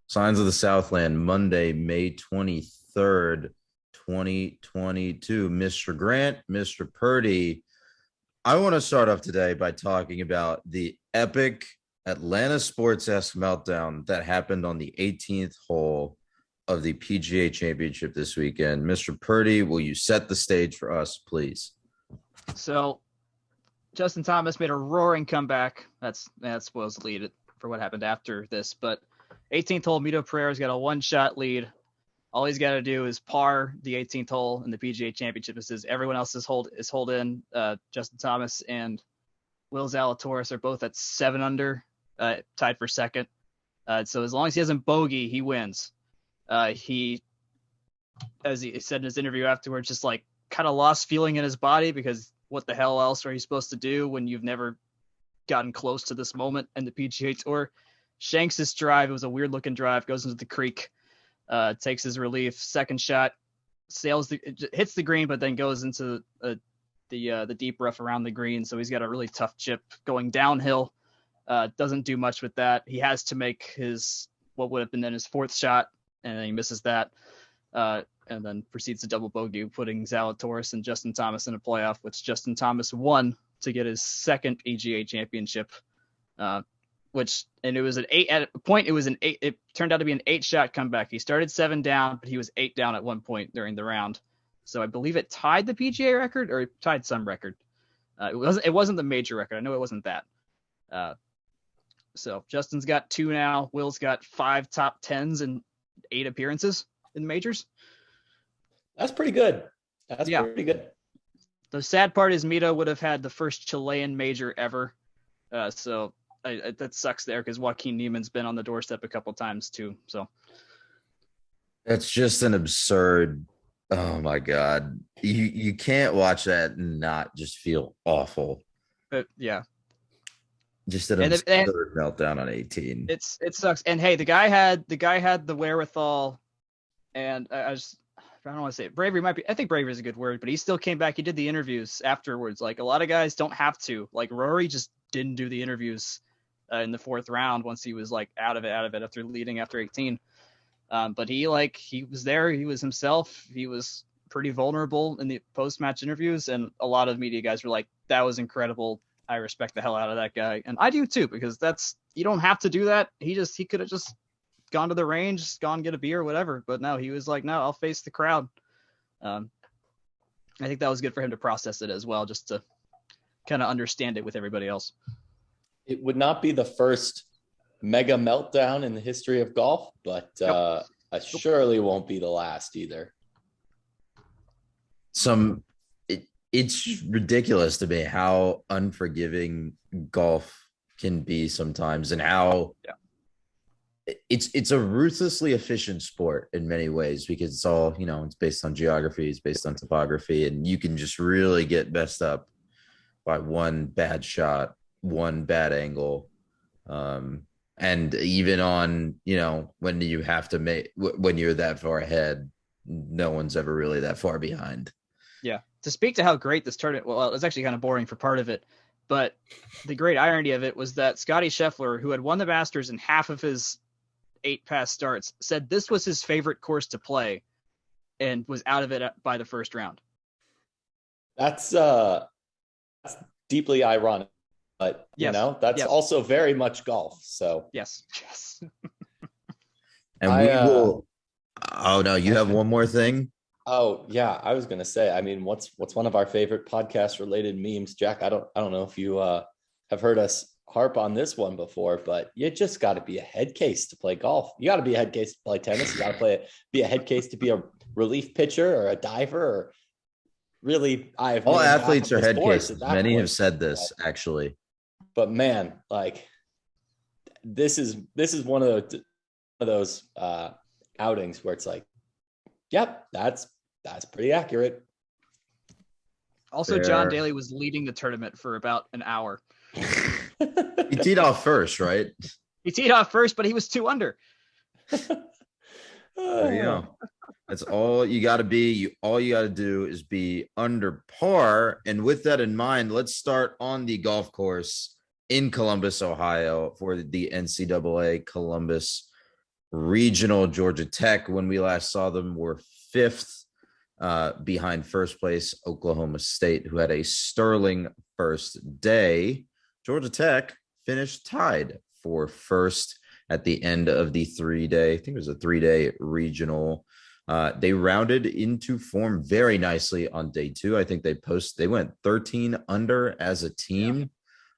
Signs of the Southland, Monday, May 23rd, 2022. Mr. Grant, Mr. Purdy. I want to start off today by talking about the epic Atlanta sports-esque meltdown that happened on the 18th hole of the PGA Championship this weekend. Mr. Purdy, will you set the stage for us, please? So Justin Thomas made a roaring comeback. That's spoils the lead for what happened after this. But 18th hole, Mito Pereira's got a one-shot lead. All he's got to do is par the 18th hole in the PGA Championship. This is everyone else is hold in. Justin Thomas and Will Zalatoris are both at 7 under, tied for second. So as long as he doesn't bogey, he wins. He, as he said in his interview afterwards, just like kind of lost feeling in his body because what the hell else are you supposed to do when you've never gotten close to this moment in the PGA Tour? Shanks this drive. It was a weird looking drive, goes into the creek, takes his relief, second shot, hits the green, but then goes into the deep rough around the green. So he's got a really tough chip going downhill. Doesn't do much with that. He has to make what would have been then his fourth shot, and then he misses that. And then proceeds to double bogey, putting Zalatoris and Justin Thomas in a playoff, which Justin Thomas won to get his second PGA championship. It was an 8 at a point. It turned out to be an 8-shot comeback. He started 7 down, but he was 8 down at one point during the round. So I believe it tied the PGA record, or it tied some record. It wasn't the major record. I know it wasn't that. So Justin's got 2 now. Will's got 5 top 10s and 8 appearances in the majors. That's pretty good. Pretty good. The sad part is Mito would have had the first Chilean major ever. So that sucks there because Joaquin Niemann's been on the doorstep a couple times too. So that's just an absurd. Oh my God. You can't watch that and not just feel awful. Yeah. Just an absurd meltdown on 18. It sucks. And hey, the guy had the wherewithal, and I don't want to say it. Bravery might be. I think bravery is a good word, but he still came back. He did the interviews afterwards. Like a lot of guys don't have to. Like Rory just didn't do the interviews in the 4th round once he was like out of it after leading after 18. But he was there. He was himself. He was pretty vulnerable in the post-match interviews, and a lot of media guys were like, "That was incredible. I respect the hell out of that guy," and I do too, because you don't have to do that. He could have just gone to the range, gone get a beer, whatever. But no, he was like, "No, I'll face the crowd." I think that was good for him to process it as well, just to kind of understand it with everybody else. It would not be the first mega meltdown in the history of golf, but I surely won't be the last either. It's ridiculous to me how unforgiving golf can be sometimes, and how it's a ruthlessly efficient sport in many ways, because it's all, it's based on geography, it's based on topography, and you can just really get messed up by one bad shot, one bad angle. And even on, when you have to when you're that far ahead, no one's ever really that far behind. Yeah. To speak to how great this tournament, well, it was actually kind of boring for part of it, but the great irony of it was that Scotty Scheffler, who had won the Masters in half of his 8 past starts, said this was his favorite course to play and was out of it by the first round. That's deeply ironic, but that's also very much golf. So yes. And we will. Oh no, you have one more thing. Oh yeah, I was gonna say. I mean, what's one of our favorite podcast related memes, Jack? I don't know if you have heard us harp on this one before, but you just got to be a head case to play golf. You got to be a head case to play tennis. You got to be a head case to be a relief pitcher or a diver. Or really, all athletes are head cases. Many have said this, actually. But man, like this is one of those outings where it's like, yep, that's pretty accurate. Also, fair. John Daly was leading the tournament for about an hour. He teed off first, right? He teed off first, but he was 2 under. There you go. That's all you got to be. All you got to do is be under par. And with that in mind, let's start on the golf course in Columbus, Ohio, for the NCAA Columbus regional. Georgia Tech, when we last saw them, were fifth behind first place Oklahoma State, who had a sterling first day. Georgia Tech finished tied for first at the end of the 3-day, I think it was a 3-day regional. They rounded into form very nicely on day 2. I think they went 13 under as a team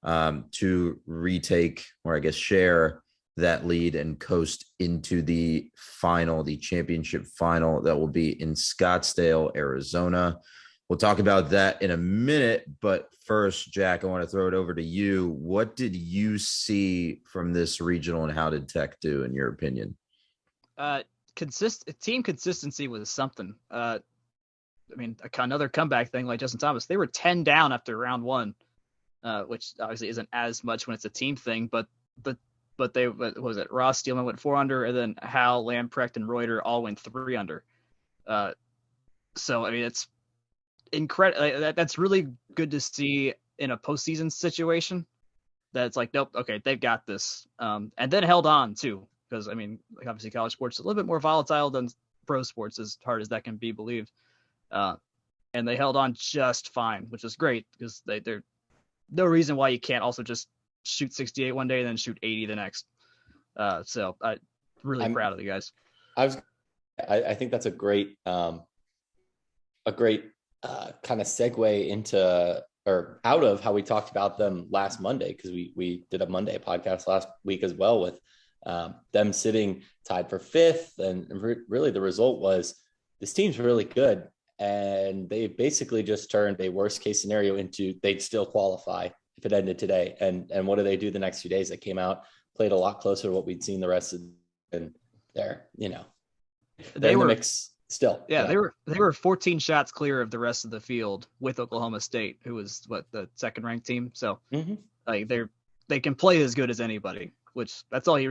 to retake, or I guess share that lead and coast into the final, the championship final that will be in Scottsdale, Arizona. We'll talk about that in a minute, but first, Jack, I want to throw it over to you. What did you see from this regional, and how did Tech do, in your opinion? Team consistency was something. I mean, another comeback thing like Justin Thomas. They were 10 down after round 1, which obviously isn't as much when it's a team thing, but what was it? Ross Steelman went 4 under, and then Hal, Lamprecht, and Reuter all went 3 under. So I mean, it's incredible. That's really good to see in a postseason situation. That's like, nope, okay, they've got this, and then held on too, because I mean, like obviously college sports is a little bit more volatile than pro sports, as hard as that can be believed. And they held on just fine, which is great, because they're no reason why you can't also just shoot 68 one day and then shoot 80 the next. So I'm really proud of the guys. I think that's a great kind of segue into, or out of, how we talked about them last Monday, because we did a Monday podcast last week as well with them sitting tied for 5th, and really the result was this team's really good, and they basically just turned a worst case scenario into they'd still qualify if it ended today. And what do they do the next few days? They came out, played a lot closer to what we'd seen the rest of, and they're in the mix still. Yeah, they were 14 shots clear of the rest of the field with Oklahoma State, who was the second ranked team. So like they can play as good as anybody, which that's all you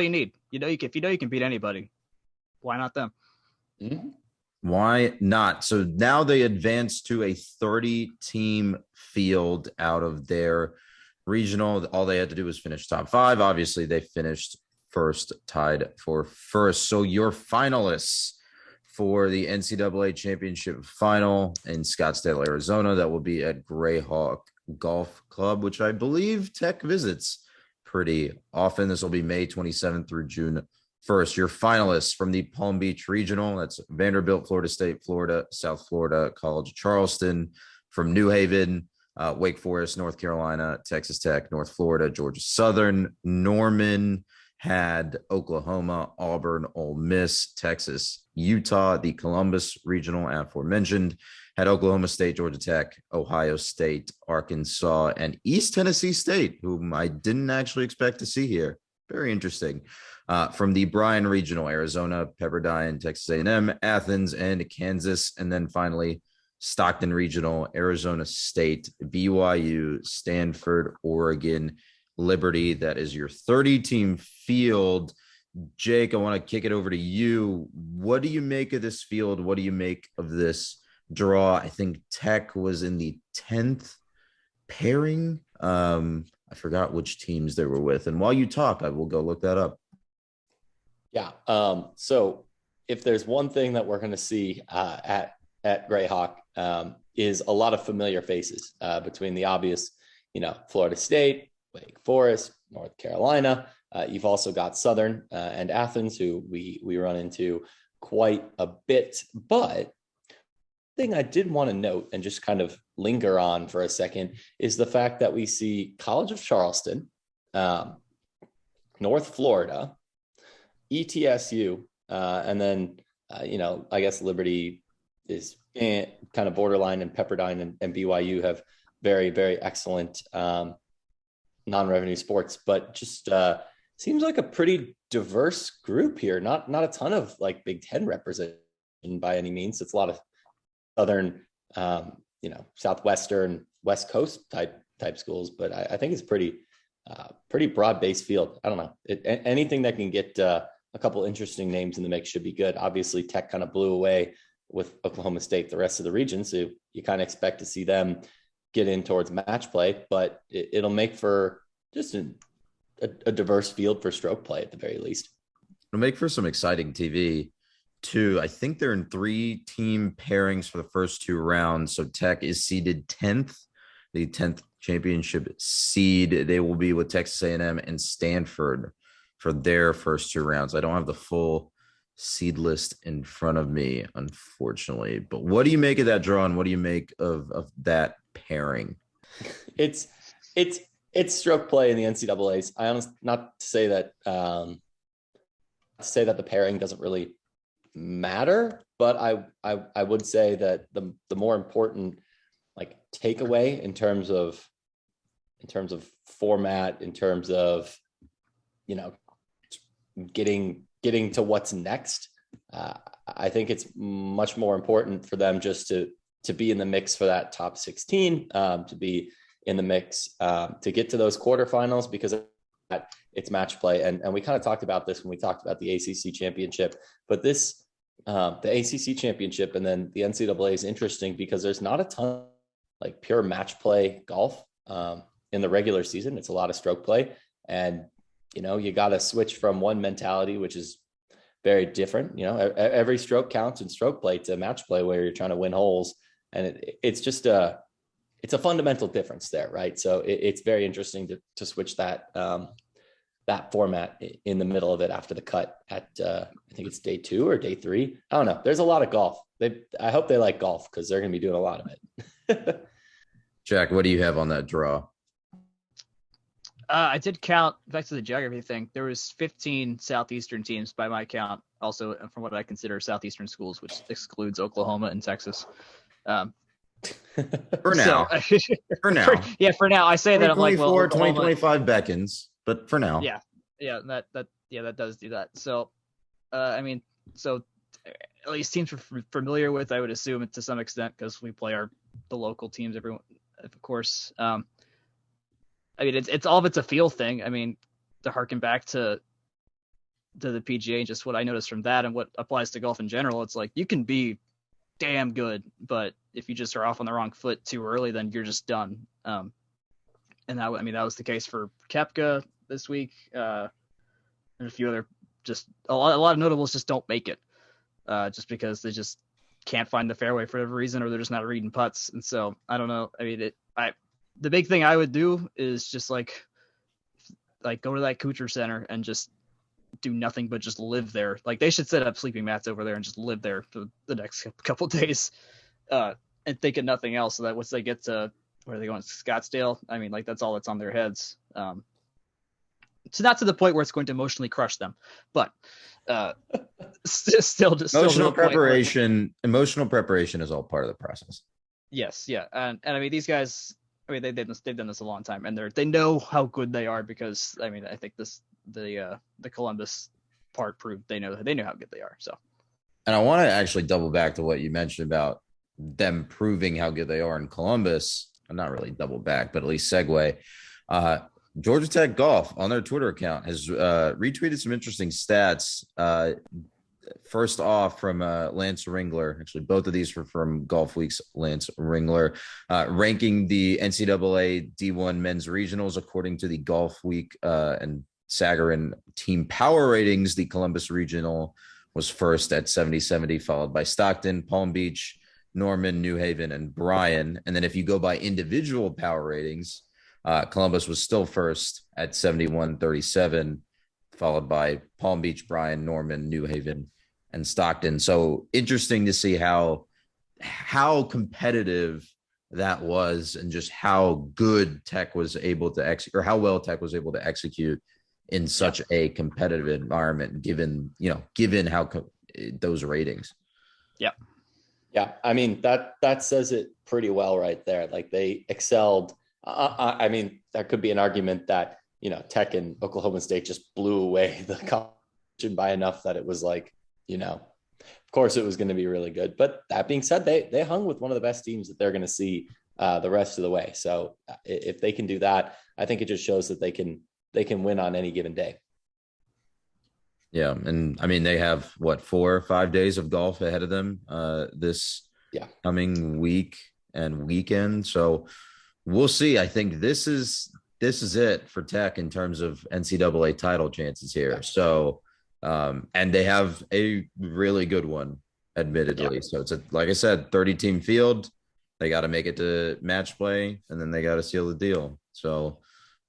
need. If you can beat anybody, why not them? Why not? So now they advance to a 30-team field out of their regional. All they had to do was finish top 5. Obviously, they finished first, tied for first. So your finalists for the NCAA championship final in Scottsdale, Arizona, that will be at Greyhawk Golf Club, which I believe Tech visits pretty often. This will be May 27th through June 1st. Your finalists from the Palm Beach Regional, that's Vanderbilt, Florida State, Florida, South Florida, College of Charleston. From New Haven, Wake Forest, North Carolina, Texas Tech, North Florida, Georgia Southern. Norman had Oklahoma, Auburn, Ole Miss, Texas, Utah. The Columbus Regional, aforementioned, had Oklahoma State, Georgia Tech, Ohio State, Arkansas, and East Tennessee State, whom I didn't actually expect to see here. Very interesting. From the Bryan Regional, Arizona, Pepperdine, Texas A&M, Athens, and Kansas. And then finally, Stockton Regional, Arizona State, BYU, Stanford, Oregon, Liberty. That is your 30-team field. Jake, I want to kick it over to you. What do you make of this field? What do you make of this draw? I think Tech was in the 10th pairing. I forgot which teams they were with. And while you talk, I will go look that up. Yeah. So if there's one thing that we're going to see at Greyhawk, is a lot of familiar faces between the obvious, Florida State, Wake Forest, North Carolina. You've also got Southern and Athens, who we run into quite a bit. But thing I did want to note and just kind of linger on for a second is the fact that we see College of Charleston, North Florida, ETSU, and then, I guess Liberty is kind of borderline, and Pepperdine and BYU have very, very excellent non-revenue sports, but just seems like a pretty diverse group here. Not a ton of like Big Ten representation by any means. It's a lot of Southern, Southwestern, West Coast type schools, but I think it's pretty broad-based field. I don't know. Anything that can get a couple interesting names in the mix should be good. Obviously, Tech kind of blew away with Oklahoma State the rest of the region, so you kind of expect to see them get in towards match play, but it'll make for just a diverse field for stroke play at the very least. It'll make for some exciting TV too. I think they're in 3-team pairings for the first 2 rounds. So Tech is seeded 10th, the 10th championship seed. They will be with Texas A&M and Stanford for their first 2 rounds. I don't have the full seed list in front of me, unfortunately. But what do you make of that draw, and what do you make of that pairing? It's stroke play in the NCAAs. I honestly, not to say that the pairing doesn't really matter, but I would say that the more important like takeaway in terms of format, in terms of getting to what's next, I think it's much more important for them just to be in the mix for that top 16, to be in the mix, to get to those quarterfinals, because it's match play. And we kind of talked about this when we talked about the ACC championship, but this, the ACC championship and then the NCAA is interesting because there's not a ton like pure match play golf in the regular season. It's a lot of stroke play, and you got to switch from one mentality, which is very different. Every stroke counts in stroke play to match play where you're trying to win holes. And it's just it's a fundamental difference there. Right. So it's very interesting to switch that format in the middle of it after the cut at, I think it's day 2 or day 3. I don't know. There's a lot of golf. I hope they like golf because they're going to be doing a lot of it. Jack, what do you have on that draw? I did count, back to the geography thing, there was 15 Southeastern teams by my count, also from what I consider Southeastern schools, which excludes Oklahoma and Texas. For now. For now. For now. I say that I'm like, well, 2025 beckons, but for now. That does do that. So, so at least teams we're familiar with, I would assume it to some extent, because we play the local teams, everyone, of course. It's all of it's a feel thing. To harken back to the PGA and just what I noticed from that and what applies to golf in general, it's like you can be damn good, but if you just are off on the wrong foot too early, then you're just done. And that was the case for Koepka this week, and a few other, just a lot of notables just don't make it, just because they just can't find the fairway for whatever reason, or they're just not reading putts. And so I don't know. The big thing I would do is just like go to that Kuchar Center and just do nothing but just live there. Like they should set up sleeping mats over there and just live there for the next couple of days, and think of nothing else. So that once they get to where are they going, Scottsdale, that's all that's on their heads. It's not to the point where it's going to emotionally crush them, but still emotional preparation. Emotional preparation is all part of the process. Yes, yeah, and these guys. They've done this a long time, and they know how good they are, because I think the Columbus part proved they know how good they are. So, and I want to actually double back to what you mentioned about them proving how good they are in Columbus. I'm not really double back, but at least segue. Georgia Tech Golf on their Twitter account has retweeted some interesting stats. First off, from Lance Ringler. Actually, both of these were from Golf Week's Lance Ringler, ranking the NCAA D1 men's regionals according to the Golf Week and Sagarin team power ratings. The Columbus regional was first at 70-70, followed by Stockton, Palm Beach, Norman, New Haven, and Bryan. And then if you go by individual power ratings, Columbus was still first at 71-37, followed by Palm Beach, Bryan, Norman, New Haven, and Stockton. So interesting to see how competitive that was, and just how good Tech was able to execute, or how well Tech was able to execute in such a competitive environment, given how those ratings. Yeah. That says it pretty well right there. Like they excelled. There could be an argument that Tech and Oklahoma State just blew away the competition by enough that it was like, of course it was going to be really good. But that being said, they hung with one of the best teams that they're going to see the rest of the way. So if they can do that, I think it just shows that they can win on any given day. Yeah. And they have 4 or 5 days of golf ahead of them this coming week and weekend. So we'll see. I think this is it for Tech in terms of NCAA title chances here. So And they have a really good one, admittedly. Yeah. So it's like I said, 30-team field. They got to make it to match play, and then they got to seal the deal. So,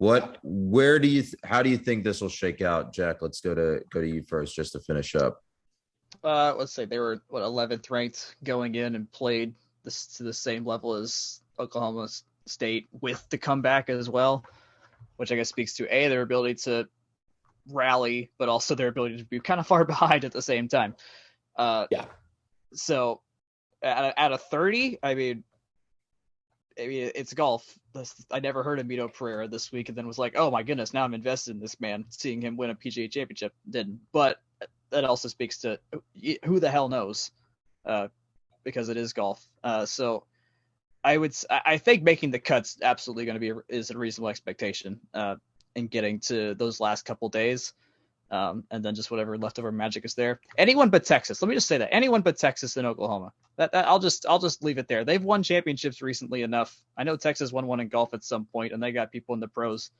how do you think this will shake out, Jack? Let's go to you first, just to finish up. Let's say they were 11th ranked going in and played this to the same level as Oklahoma State with the comeback as well, which I guess speaks to their ability to rally, but also their ability to be kind of far behind at the same time. Yeah. So at a 30, I mean, it's golf. I never heard of Mito Pereira this week, and then was like, oh my goodness, now I'm invested in this man. Seeing him win a PGA Championship didn't, but that also speaks to who the hell knows, because it is golf. So I think making the cut's absolutely going to is a reasonable expectation, in getting to those last couple days. And then just whatever leftover magic is there. Anyone but Texas. Let me just say that anyone but Texas and Oklahoma. That I'll just leave it there. They've won championships recently enough. I know Texas won one in golf at some point, and they got people in the pros.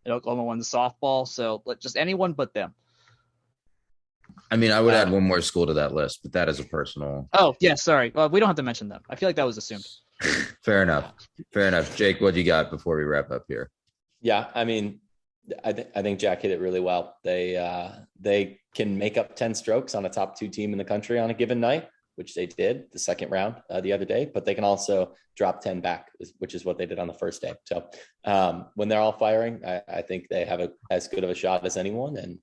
And Oklahoma won the softball. So just anyone but them. I mean, I would add one more school to that list, but that is a personal. Oh yeah, sorry. Well, we don't have to mention them. I feel like that was assumed. Fair enough. Jake, what do you got before we wrap up here? Yeah, I mean, I think Jack hit it really well. They can make up 10 strokes on a top 2 team in the country on a given night, which they did the second round the other day, but they can also drop 10 back, which is what they did on the first day. So when they're all firing, I think they have as good of a shot as anyone. And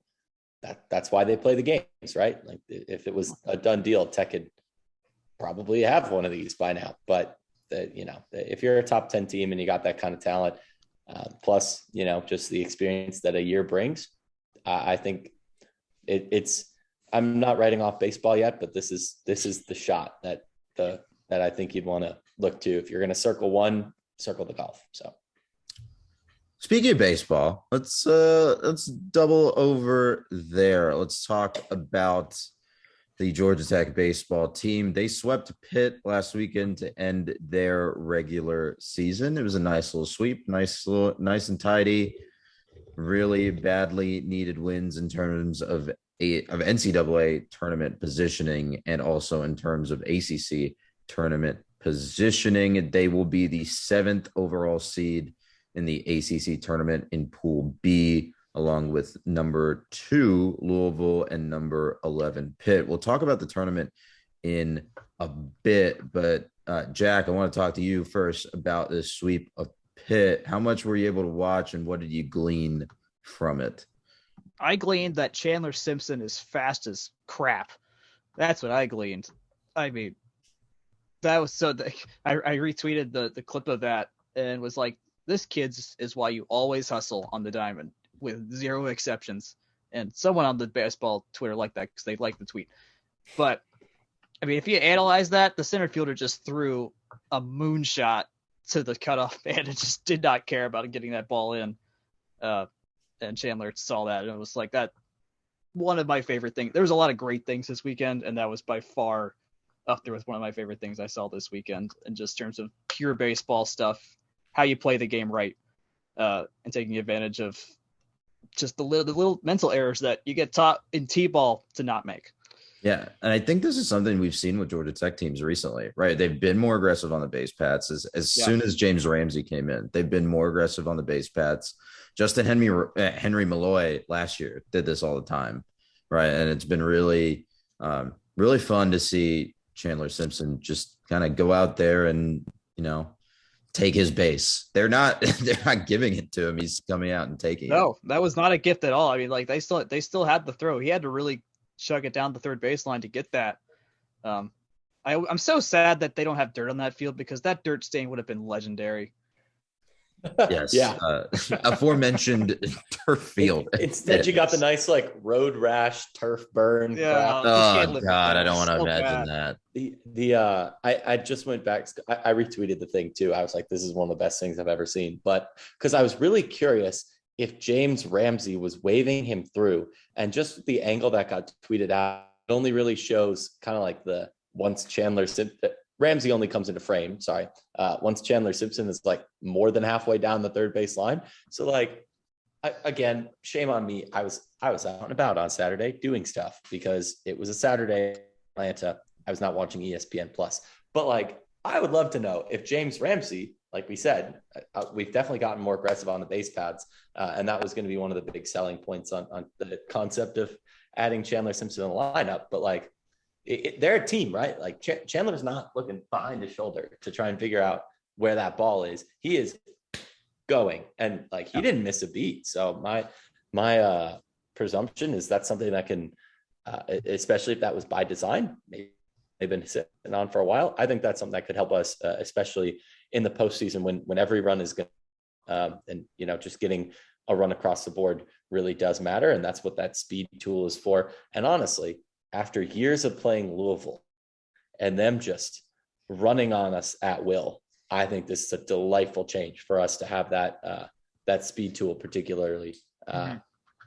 that's why they play the games, right? Like if it was a done deal, Tech could probably have one of these by now, but if you're a top 10 team and you got that kind of talent, plus, just the experience that a year brings, I think I'm not writing off baseball yet, but this is the shot that I think you'd want to look to. If you're going to circle one, circle the golf. So speaking of baseball, let's double over there. Let's talk about the Georgia Tech baseball team. They swept Pitt last weekend to end their regular season. It was a nice little sweep, nice and tidy. Really badly needed wins in terms of NCAA tournament positioning and also in terms of ACC tournament positioning. They will be the 7th overall seed in the ACC tournament in Pool B, along with number 2, Louisville, and number 11, Pitt. We'll talk about the tournament in a bit, but Jack, I want to talk to you first about this sweep of Pitt. How much were you able to watch, and what did you glean from it? I gleaned that Chandler Simpson is fast as crap. That's what I gleaned. I mean, that was so. I retweeted the clip of that and was like, "This kid's is why you always hustle on the diamond." With 0 exceptions. And someone on the baseball Twitter liked that because they liked the tweet. But I mean, if you analyze that, the center fielder just threw a moonshot to the cutoff man and just did not care about getting that ball in. And Chandler saw that, and it was like that. One of my favorite things. There was a lot of great things this weekend, and that was by far up there with one of my favorite things I saw this weekend. In just terms of pure baseball stuff, how you play the game right, and taking advantage of just the little mental errors that you get taught in T-ball to not make. Yeah, and I think this is something we've seen with Georgia Tech teams recently, right? They've been more aggressive on the base paths as soon as James Ramsey came in. They've been more aggressive on the base paths. Justin Henry Malloy last year did this all the time, right? And it's been really, really fun to see Chandler Simpson just kind of go out there and take his base. They're not giving it to him. He's coming out and taking it. No, that was not a gift at all. I mean, like they still had the throw. He had to really chug it down the third baseline to get that. I'm so sad that they don't have dirt on that field because that dirt stain would have been legendary. Yes. Yeah. Aforementioned turf field. Instead, you got the nice road rash turf burn. Yeah. Oh God, I don't want to imagine that. I just went back. I retweeted the thing too. I was like, this is one of the best things I've ever seen. But because I was really curious if James Ramsey was waving him through, and just the angle that got tweeted out, it only really shows kind of like the once Chandler Ramsey only comes into frame. Sorry. Once Chandler Simpson is more than halfway down the third base line. So Again, shame on me. I was out and about on Saturday doing stuff because it was a Saturday in Atlanta. I was not watching ESPN Plus. But like, I would love to know if James Ramsey, like we said, we've definitely gotten more aggressive on the base pads, and that was going to be one of the big selling points on the concept of adding Chandler Simpson in the lineup. But like, they're a team, right? Like Chandler's not looking behind his shoulder to try and figure out where that ball is. He is going, and like he didn't miss a beat. So my presumption is that's something that can, especially if that was by design, maybe they've been sitting on for a while. I think that's something that could help us, especially in the postseason when every run is going, and just getting a run across the board really does matter, and that's what that speed tool is for. And honestly, after years of playing Louisville and them just running on us at will, I think this is a delightful change for us to have that speed tool, particularly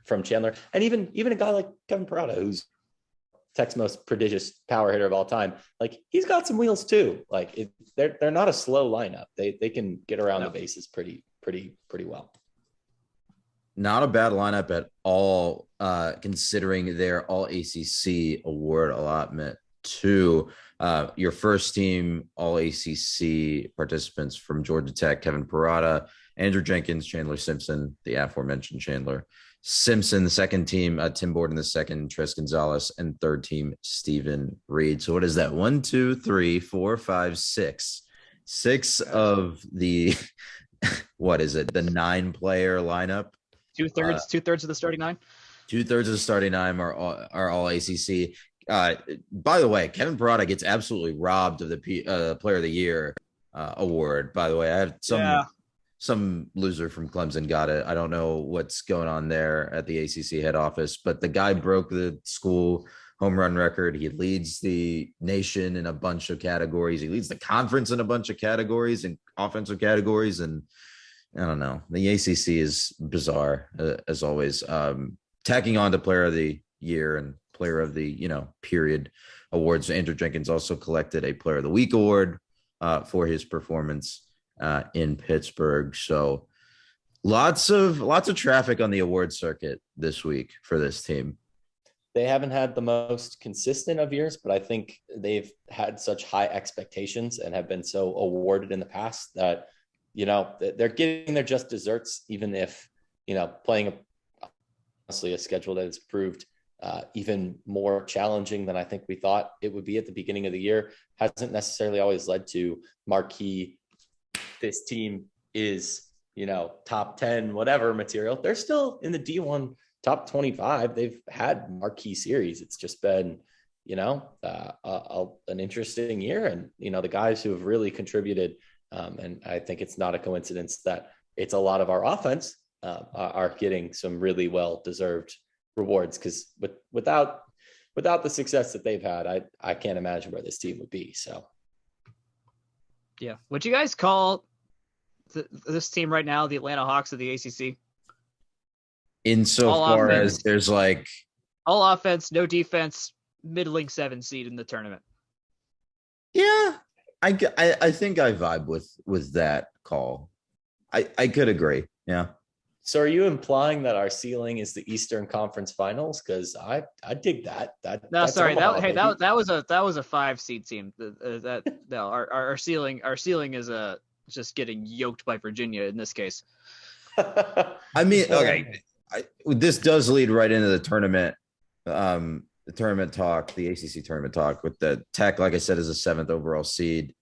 from Chandler, and even a guy like Kevin Parada, who's Tech's most prodigious power hitter of all time. Like he's got some wheels too. Like they're not a slow lineup. They can get around the bases pretty well. Not a bad lineup at all, considering their all ACC award allotment to your first team all ACC participants from Georgia Tech: Kevin Parada, Andrew Jenkins, Chandler Simpson, the aforementioned Chandler Simpson. The second team, Tim Borden, the second, Tres Gonzalez, and third team, Stephen Reed. So what is that? 1, 2, 3, 4, 5, 6. 6 of the what is it? The 9-player lineup. Two-thirds of the starting 9. 2/3 of the starting 9 are all ACC. By the way, Kevin Parada gets absolutely robbed of the Player of the Year award. By the way, I have some loser from Clemson got it. I don't know what's going on there at the ACC head office, but the guy broke the school home run record. He leads the nation in a bunch of categories. He leads the conference in a bunch of categories and offensive categories. And I don't know. The ACC is bizarre, as always. Tacking on to Player of the Year and Player of the, period awards. Andrew Jenkins also collected a Player of the Week award for his performance in Pittsburgh. So lots of traffic on the award circuit this week for this team. They haven't had the most consistent of years, but I think they've had such high expectations and have been so awarded in the past that, they're getting their just desserts, even if, playing honestly a schedule that has proved even more challenging than I think we thought it would be at the beginning of the year, hasn't necessarily always led to marquee, this team is, top 10, whatever material. They're still in the D1 top 25. They've had marquee series. It's just been, an interesting year. And, the guys who have really contributed, and I think it's not a coincidence that it's a lot of our offense are getting some really well-deserved rewards, because without the success that they've had, I can't imagine where this team would be. So, yeah. Would you guys call this team right now the Atlanta Hawks of the ACC? Insofar as there's like all offense, no defense, middling 7 seed in the tournament. Yeah, I think I vibe with that call. I could agree. Yeah. So are you implying that our ceiling is the Eastern Conference Finals? Because I dig that. That was a 5 seed team. Our ceiling is just getting yoked by Virginia in this case. I mean, okay, this does lead right into the tournament. The tournament talk, the ACC tournament talk, with the Tech, like I said, is a 7th overall seed.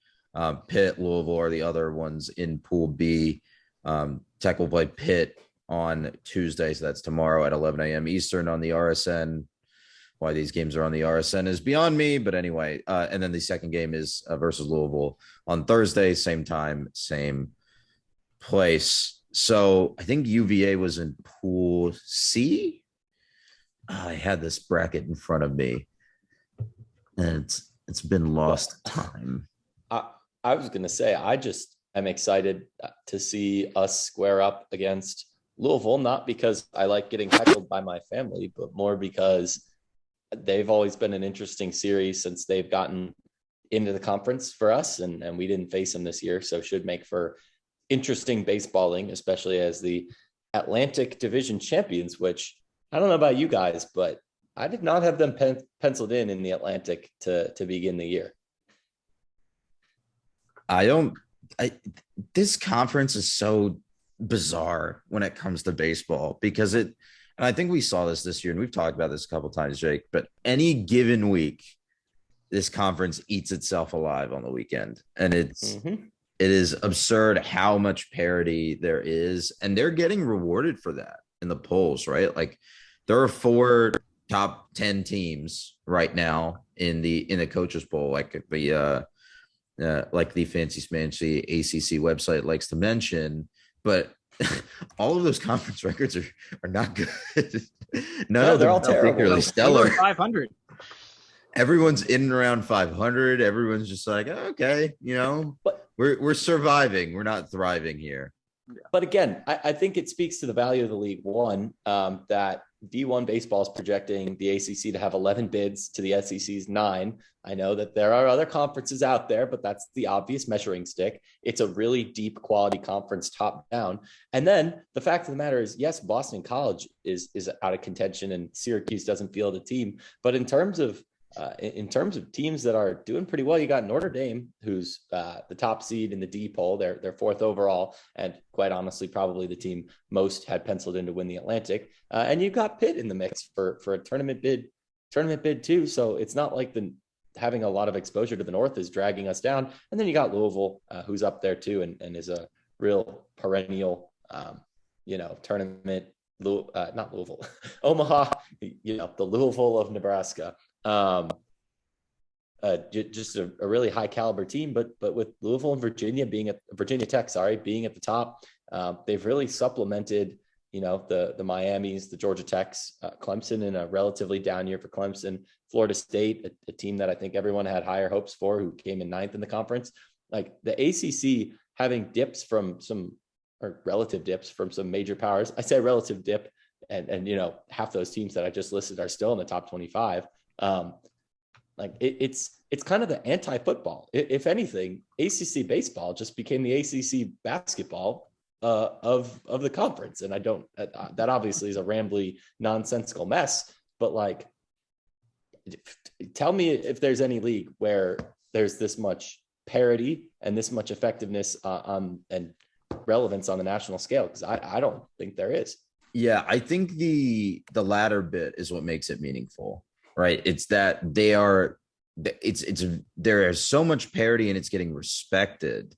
Pitt, Louisville are the other ones in Pool B. Tech will play Pitt on Tuesday, so that's tomorrow at 11 a.m. Eastern on the RSN. Why these games are on the RSN is beyond me, but anyway. And then the second game is versus Louisville on Thursday, same time, same place. So I think UVA was in Pool C. I had this bracket in front of me, and it's been lost time. I was going to say, I'm excited to see us square up against Louisville, not because I like getting heckled by my family, but more because they've always been an interesting series since they've gotten into the conference for us, and we didn't face them this year, so should make for interesting baseballing, especially as the Atlantic Division champions, which I don't know about you guys, but I did not have them penciled in the Atlantic to begin the year. This conference is so bizarre when it comes to baseball because and I think we saw this year and we've talked about this a couple times, Jake, but any given week, this conference eats itself alive on the weekend. And it is absurd how much parity there is. And they're getting rewarded for that in the polls, right? Like there are 4 top 10 teams right now in the coaches poll, like the fancy smancy ACC website likes to mention, but all of those conference records are not good. No, they're all terrible. Stellar. 500. Everyone's in and around 500. Everyone's just like, okay, but we're surviving. We're not thriving here. But again, I think it speaks to the value of the league. One, that D1 baseball is projecting the ACC to have 11 bids to the SEC's 9. I know that there are other conferences out there, but that's the obvious measuring stick. It's a really deep quality conference top down. And then the fact of the matter is, yes, Boston College is out of contention and Syracuse doesn't field a team. But in terms of teams that are doing pretty well, you got Notre Dame, who's the top seed in the D poll. They're 4th overall, and quite honestly, probably the team most had penciled in to win the Atlantic. And you got Pitt in the mix for a tournament bid too. So it's not like having a lot of exposure to the North is dragging us down. And then you got Louisville, who's up there too, and is a real perennial, tournament. Not Louisville, Omaha. The Louisville of Nebraska. Just a really high caliber team, but with Louisville and Virginia Tech being at the top, they've really supplemented, the Miamis, the Georgia Techs, Clemson in a relatively down year for Clemson, Florida State, a team that I think everyone had higher hopes for, who came in 9th in the conference. Like the ACC having dips or relative dips from some major powers. I say relative dip, and half those teams that I just listed are still in the top 25. It's kind of the anti-football. If anything, ACC baseball just became the ACC basketball of the conference. And I don't, that obviously is a rambly, nonsensical mess, but tell me if there's any league where there's this much parity and this much effectiveness and relevance on the national scale. Because I don't think there is. Yeah, I think the latter bit is what makes it meaningful. Right. It's that there is so much parity and it's getting respected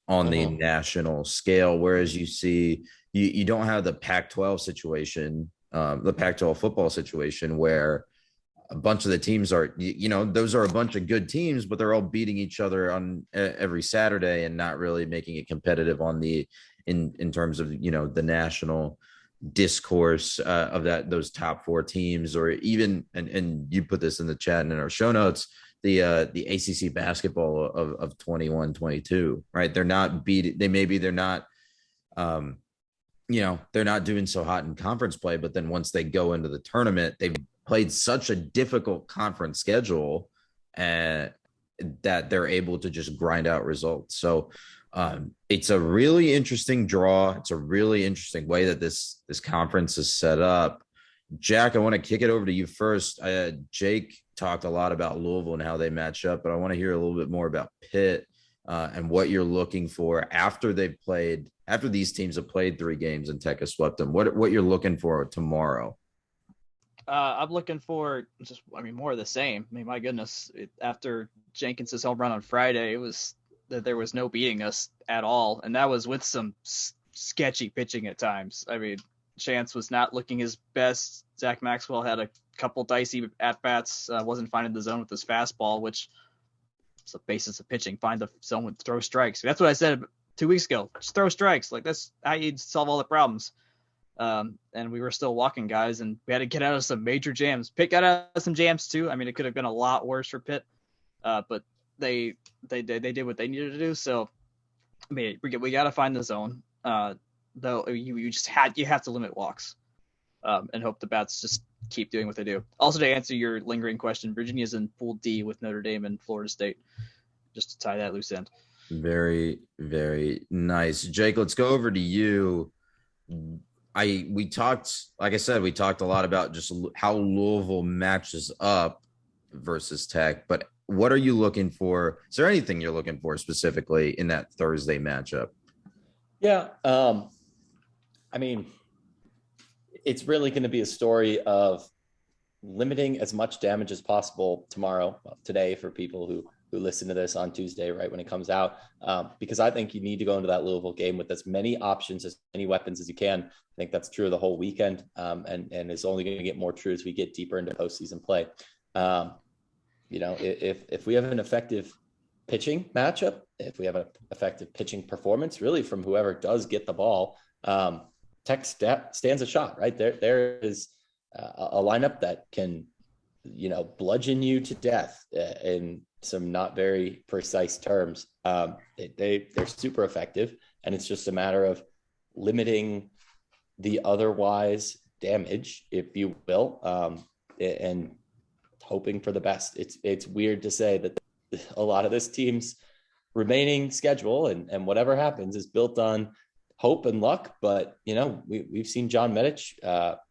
on the national scale. Whereas you don't have the Pac-12 situation, the Pac-12 football situation where a bunch of the teams are, those are a bunch of good teams, but they're all beating each other on every Saturday and not really making it competitive on in terms of, the national discourse of those top 4 teams, or even and you put this in the chat and in our show notes, the ACC basketball of 21-22, right? They're not they're not they're not doing so hot in conference play, but then once they go into the tournament, they've played such a difficult conference schedule and that they're able to just grind out results. So it's a really interesting draw. It's a really interesting way that this conference is set up. Jack, I want to kick it over to you first. Jake talked a lot about Louisville and how they match up, but I want to hear a little bit more about Pitt and what you're looking for after these teams have played 3 games and Tech has swept them. What you're looking for tomorrow? I'm looking for more of the same. My goodness, after Jenkins' home run on Friday, it was that there was no beating us at all. And that was with some sketchy pitching at times. Chance was not looking his best. Zach Maxwell had a couple dicey at-bats, wasn't finding the zone with his fastball, which is the basis of pitching. Find the zone and throw strikes. That's what I said 2 weeks ago. Just throw strikes. That's how you solve all the problems. And we were still walking guys, and we had to get out of some major jams. Pitt got out of some jams too. It could have been a lot worse for Pitt, but they did what they needed to do. So, we got to find the zone. Though you have to limit walks, and hope the bats just keep doing what they do. Also, to answer your lingering question, Virginia's in Pool D with Notre Dame and Florida State, just to tie that loose end. Very, very nice. Jake, let's go over to you. we talked, like I said, we talked a lot about just how Louisville matches up versus Tech, but what are you looking for? Is there anything you're looking for specifically in that Thursday matchup? Yeah. I mean, it's really going to be a story of limiting as much damage as possible today for people who listen to this on Tuesday, right when it comes out, because I think you need to go into that Louisville game with as many options, as many weapons as you can. I think that's true of the whole weekend, and it's only going to get more true as we get deeper into postseason play. If we have an effective pitching matchup, if we have an effective pitching performance, really from whoever does get the ball, Tech stands a shot, right? There is a lineup that can, bludgeon you to death in some not very precise terms. They're super effective, and it's just a matter of limiting the otherwise damage, if you will, and hoping for the best. It's weird to say that a lot of this team's remaining schedule and whatever happens is built on hope and luck, but we've seen John Medich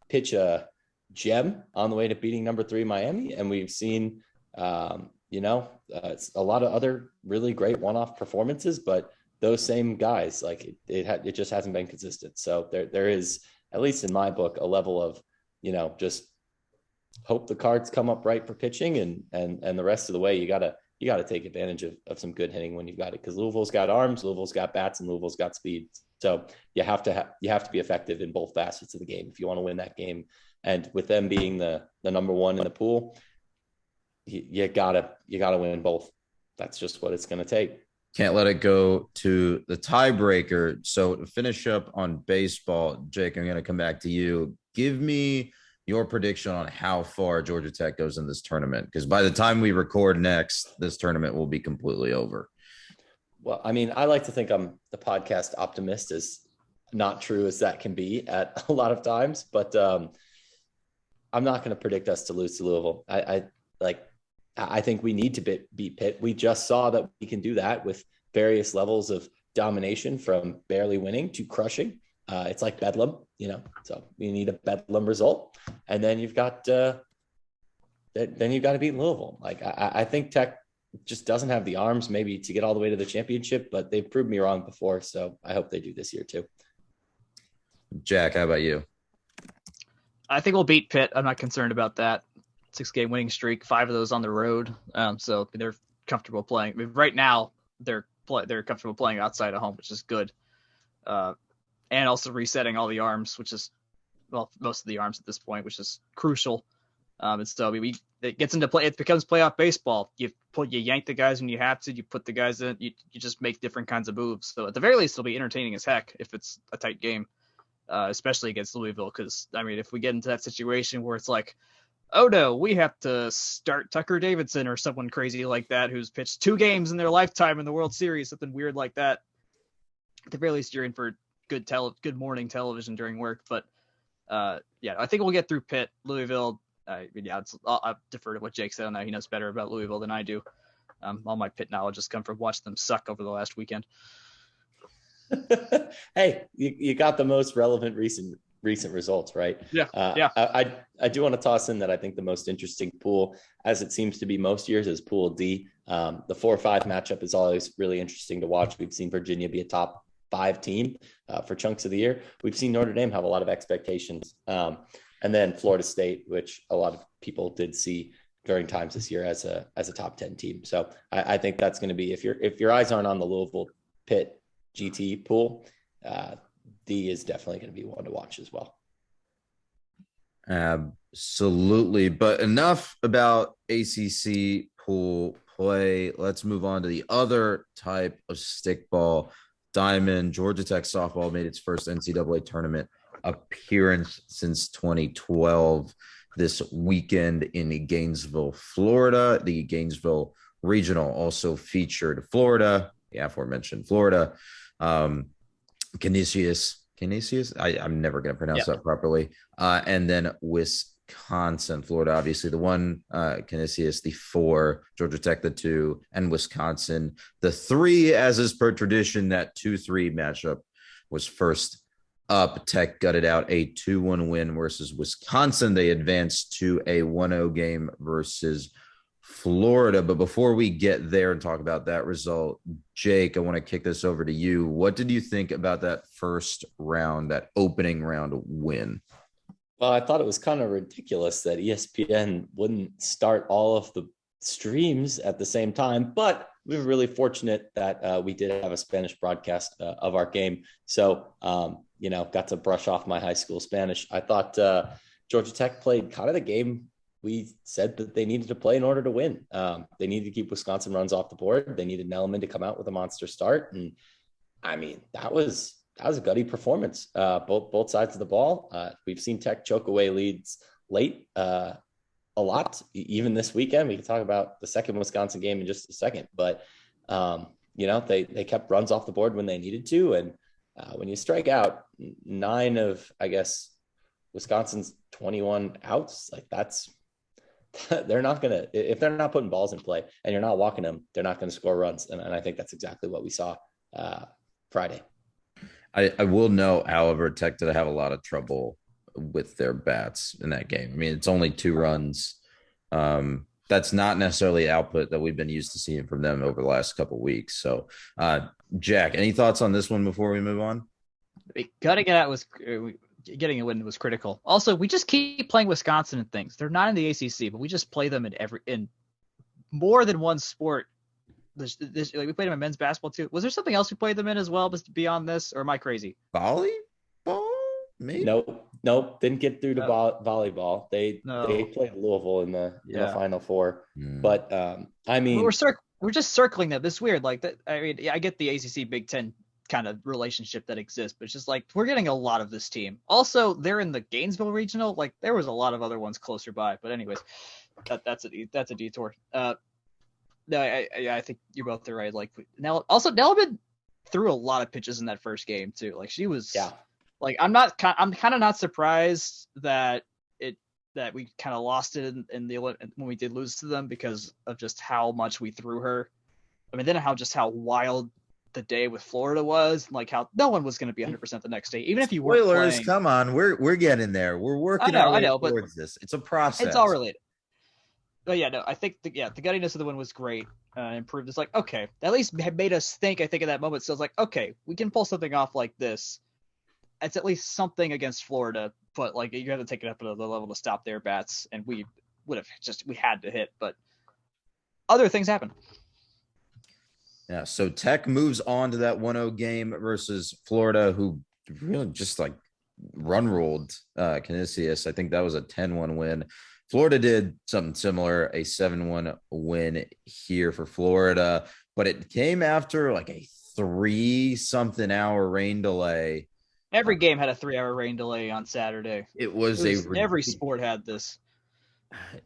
pitch a gem on the way to beating number 3 Miami, and we've seen it's a lot of other really great one-off performances, but those same guys, like it just hasn't been consistent. So there is, at least in my book, a level of just hope the cards come up right for pitching, and the rest of the way you gotta take advantage of some good hitting when you've got it, because Louisville's got arms, Louisville's got bats, and Louisville's got speed. So you have to be effective in both facets of the game if you want to win that game. And with them being the number one in the pool, you gotta win both. That's just what it's going to take. Can't let it go to the tiebreaker. So to finish up on baseball, Jake, I'm going to come back to you. Give me your prediction on how far Georgia Tech goes in this tournament, because by the time we record next, this tournament will be completely over. Well, I mean, I like to think I'm the podcast optimist, as not true as that can be at a lot of times, but I'm not going to predict us to lose to Louisville. I think we need to beat Pitt. We just saw that we can do that with various levels of domination, from barely winning to crushing. It's like Bedlam, so you need a Bedlam result. And then you've got to beat Louisville. Like, I think Tech just doesn't have the arms maybe to get all the way to the championship, but they've proved me wrong before. So I hope they do this year too. Jack, how about you? I think we'll beat Pitt. I'm not concerned about that. 6-game winning streak, 5 of those on the road. So they're comfortable playing. I mean, right now they're comfortable playing outside of home, which is good. And also resetting all the arms, which is, well, most of the arms at this point, which is crucial. And so it gets into play. It becomes playoff baseball. You yank the guys when you have to. You put the guys in. You just make different kinds of moves. So at the very least, it'll be entertaining as heck if it's a tight game, especially against Louisville. Because I mean, if we get into that situation where it's like, oh no, we have to start Tucker Davidson or someone crazy like that who's pitched 2 games in their lifetime in the World Series, something weird like that, at the very least you're in for good morning television during work. But I think we'll get through Pitt. Louisville, I'll defer to what Jake said on that. He knows better about Louisville than I do. All my Pitt knowledge has come from watching them suck over the last weekend. Hey, you got the most relevant recent results, right? Yeah. I do want to toss in that I think the most interesting pool, as it seems to be most years, is Pool D. The 4-5 matchup is always really interesting to watch. We've seen Virginia be a top 5 team for chunks of the year. We've seen Notre Dame have a lot of expectations. And then Florida State, which a lot of people did see during times this year as a top 10 team. So I think that's going to be, if your eyes aren't on the Louisville Pitt GT pool, D is definitely going to be one to watch as well. Absolutely. But enough about ACC pool play. Let's move on to the other type of stickball. Diamond. Georgia Tech softball made its first NCAA tournament appearance since 2012 this weekend in Gainesville, Florida. The Gainesville Regional also featured Florida, the aforementioned Florida, Canisius. I'm never going to pronounce that properly. And then Wisconsin, Florida, obviously the 1, Canisius, the 4, Georgia Tech, the 2, and Wisconsin, the 3, as is per tradition. That 2-3 matchup was first up. Tech gutted out a 2-1 win versus Wisconsin. They advanced to a 1-0 game versus Florida. But before we get there and talk about that result, Jake, I want to kick this over to you. What did you think about that first round, that opening round win? Well, I thought it was kind of ridiculous that ESPN wouldn't start all of the streams at the same time, but we were really fortunate that we did have a Spanish broadcast of our game. So, got to brush off my high school Spanish. I thought Georgia Tech played kind of the game we said that they needed to play in order to win. They needed to keep Wisconsin runs off the board. They needed Nelliman to come out with a monster start. And I mean, that was a gutty performance, both sides of the ball. We've seen Tech choke away leads late a lot, even this weekend. We can talk about the second Wisconsin game in just a second, but they kept runs off the board when they needed to. And when you strike out 9 of, I guess, Wisconsin's 21 outs, like they're not going to, if they're not putting balls in play and you're not walking them, they're not going to score runs. And I think that's exactly what we saw Friday. I will note, however, Tech did have a lot of trouble with their bats in that game. I mean, it's only 2 runs. That's not necessarily output that we've been used to seeing from them over the last couple of weeks. So, Jack, any thoughts on this one before we move on? Getting a win was critical. Also, we just keep playing Wisconsin and things. They're not in the ACC, but we just play them in more than one sport. We played them in men's basketball too. Was there something else we played them in as well beyond this, or am I crazy? Volleyball? Maybe? Nope. Didn't get through to volleyball. They played Louisville in the Final Four. But I mean, we're just circling them. It's weird. Like that. I mean, I get the ACC Big Ten kind of relationship that exists, but it's just like we're getting a lot of this team. Also, they're in the Gainesville regional. Like there was a lot of other ones closer by. But anyways, that's a detour. No, I think you're both right. Like Nelliman threw a lot of pitches in that first game too. Like she was, like I'm kind of not surprised that we kind of lost it in when we did lose to them because of just how much we threw her. I mean, then how wild the day with Florida was, like how no one was going to be 100% the next day, even if you were playing. Come on, we're getting there. We're working our way towards this. It's a process. It's all related. But yeah, no, I think the guttiness of the win was great. Improved. It's like, okay, at least made us think. I think in that moment, so it's like, okay, we can pull something off like this. It's at least something against Florida, but like you have to take it up another level to stop their bats, and we had to hit, but other things happen. Yeah, so Tech moves on to that 1-0 game versus Florida, who really just like run rolled Canisius. I think that was a 10-1 win. Florida did something similar, a 7-1 win here for Florida, but it came after like a 3-something hour rain delay. Every game had a 3-hour rain delay on Saturday. Every sport had this.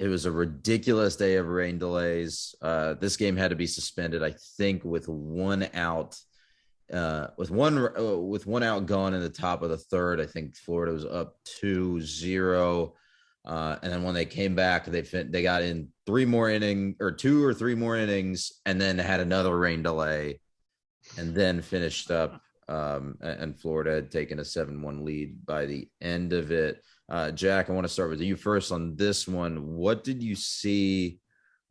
It was a ridiculous day of rain delays. This game had to be suspended, I think, with one out. With one out gone in the top of the third. I think Florida was up 2-0. And then when they came back, they got in 2 or 3 more innings, and then had another rain delay, and then finished up. And Florida had taken a 7-1 lead by the end of it. Jack, I want to start with you first on this one. What did you see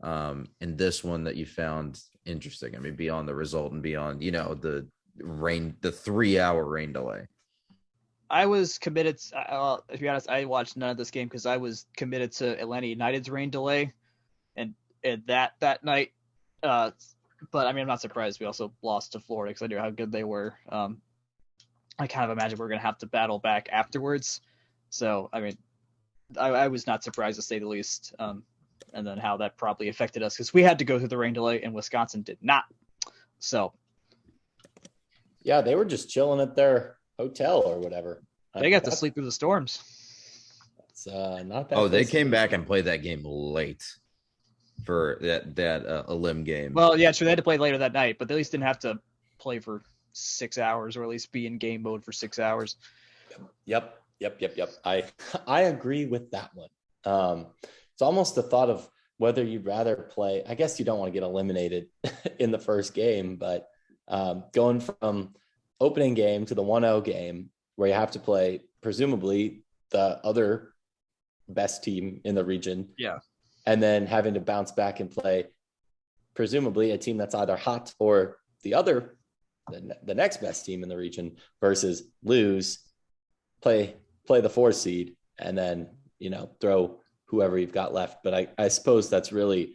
in this one that you found interesting? I mean, beyond the result and beyond, the 3-hour rain delay. I was committed. To be honest, I watched none of this game because I was committed to Atlanta United's rain delay, and that night. But I mean, I'm not surprised we also lost to Florida because I knew how good they were. I kind of imagine we're going to have to battle back afterwards. So, I mean, I was not surprised to say the least. And then how that probably affected us because we had to go through the rain delay and Wisconsin did not. So. Yeah, they were just chilling at their hotel or whatever. They got to sleep through the storms. It's not that. Oh, they came back and played that game late for that a limb game. Well, yeah, sure. They had to play later that night, but they at least didn't have to play for 6 hours or at least be in game mode for 6 hours. Yep. I agree with that one. It's almost the thought of whether you'd rather play. I guess you don't want to get eliminated in the first game, but going from opening game to the 1-0 game where you have to play presumably the other best team in the region. Yeah. And then having to bounce back and play presumably a team that's either hot or the next best team in the region versus lose, play the 4 seed, and then, throw whoever you've got left. But I suppose that's really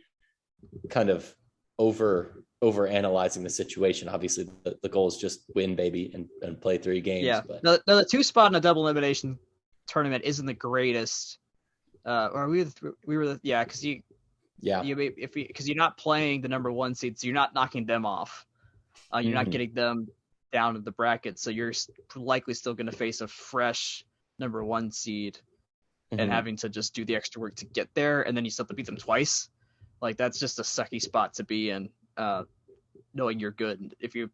kind of over analyzing the situation. Obviously the goal is just win, baby, and play 3 games. Yeah. But the 2 spot in a double elimination tournament isn't the greatest. Or we were because because you're not playing the number 1 seed, so you're not knocking them off. You're not getting them down to the bracket, so you're likely still going to face a fresh number 1 seed and having to just do the extra work to get there, and then you still have to beat them twice. Like, that's just a sucky spot to be in, knowing you're good. If you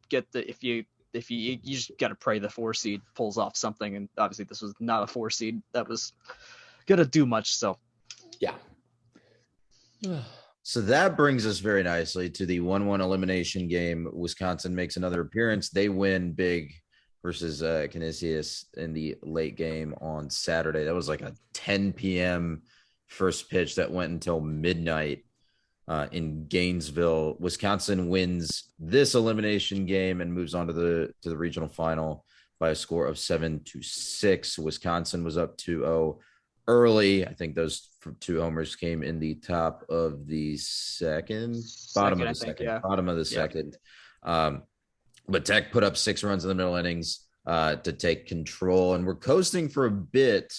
just got to pray the 4 seed pulls off something, and obviously this was not a 4 seed that was gonna do much. So yeah. So that brings us very nicely to the 1-1 elimination game. Wisconsin makes another appearance. They win big versus Canisius in the late game on Saturday. That was like a 10 p.m. first pitch that went until midnight in Gainesville. Wisconsin wins this elimination game and moves on to the regional final by a score of 7-6. Wisconsin was up 2-0 early. I think those 2 homers came in the top of the bottom of the second. But Tech put up 6 runs in the middle innings to take control, and we're coasting for a bit.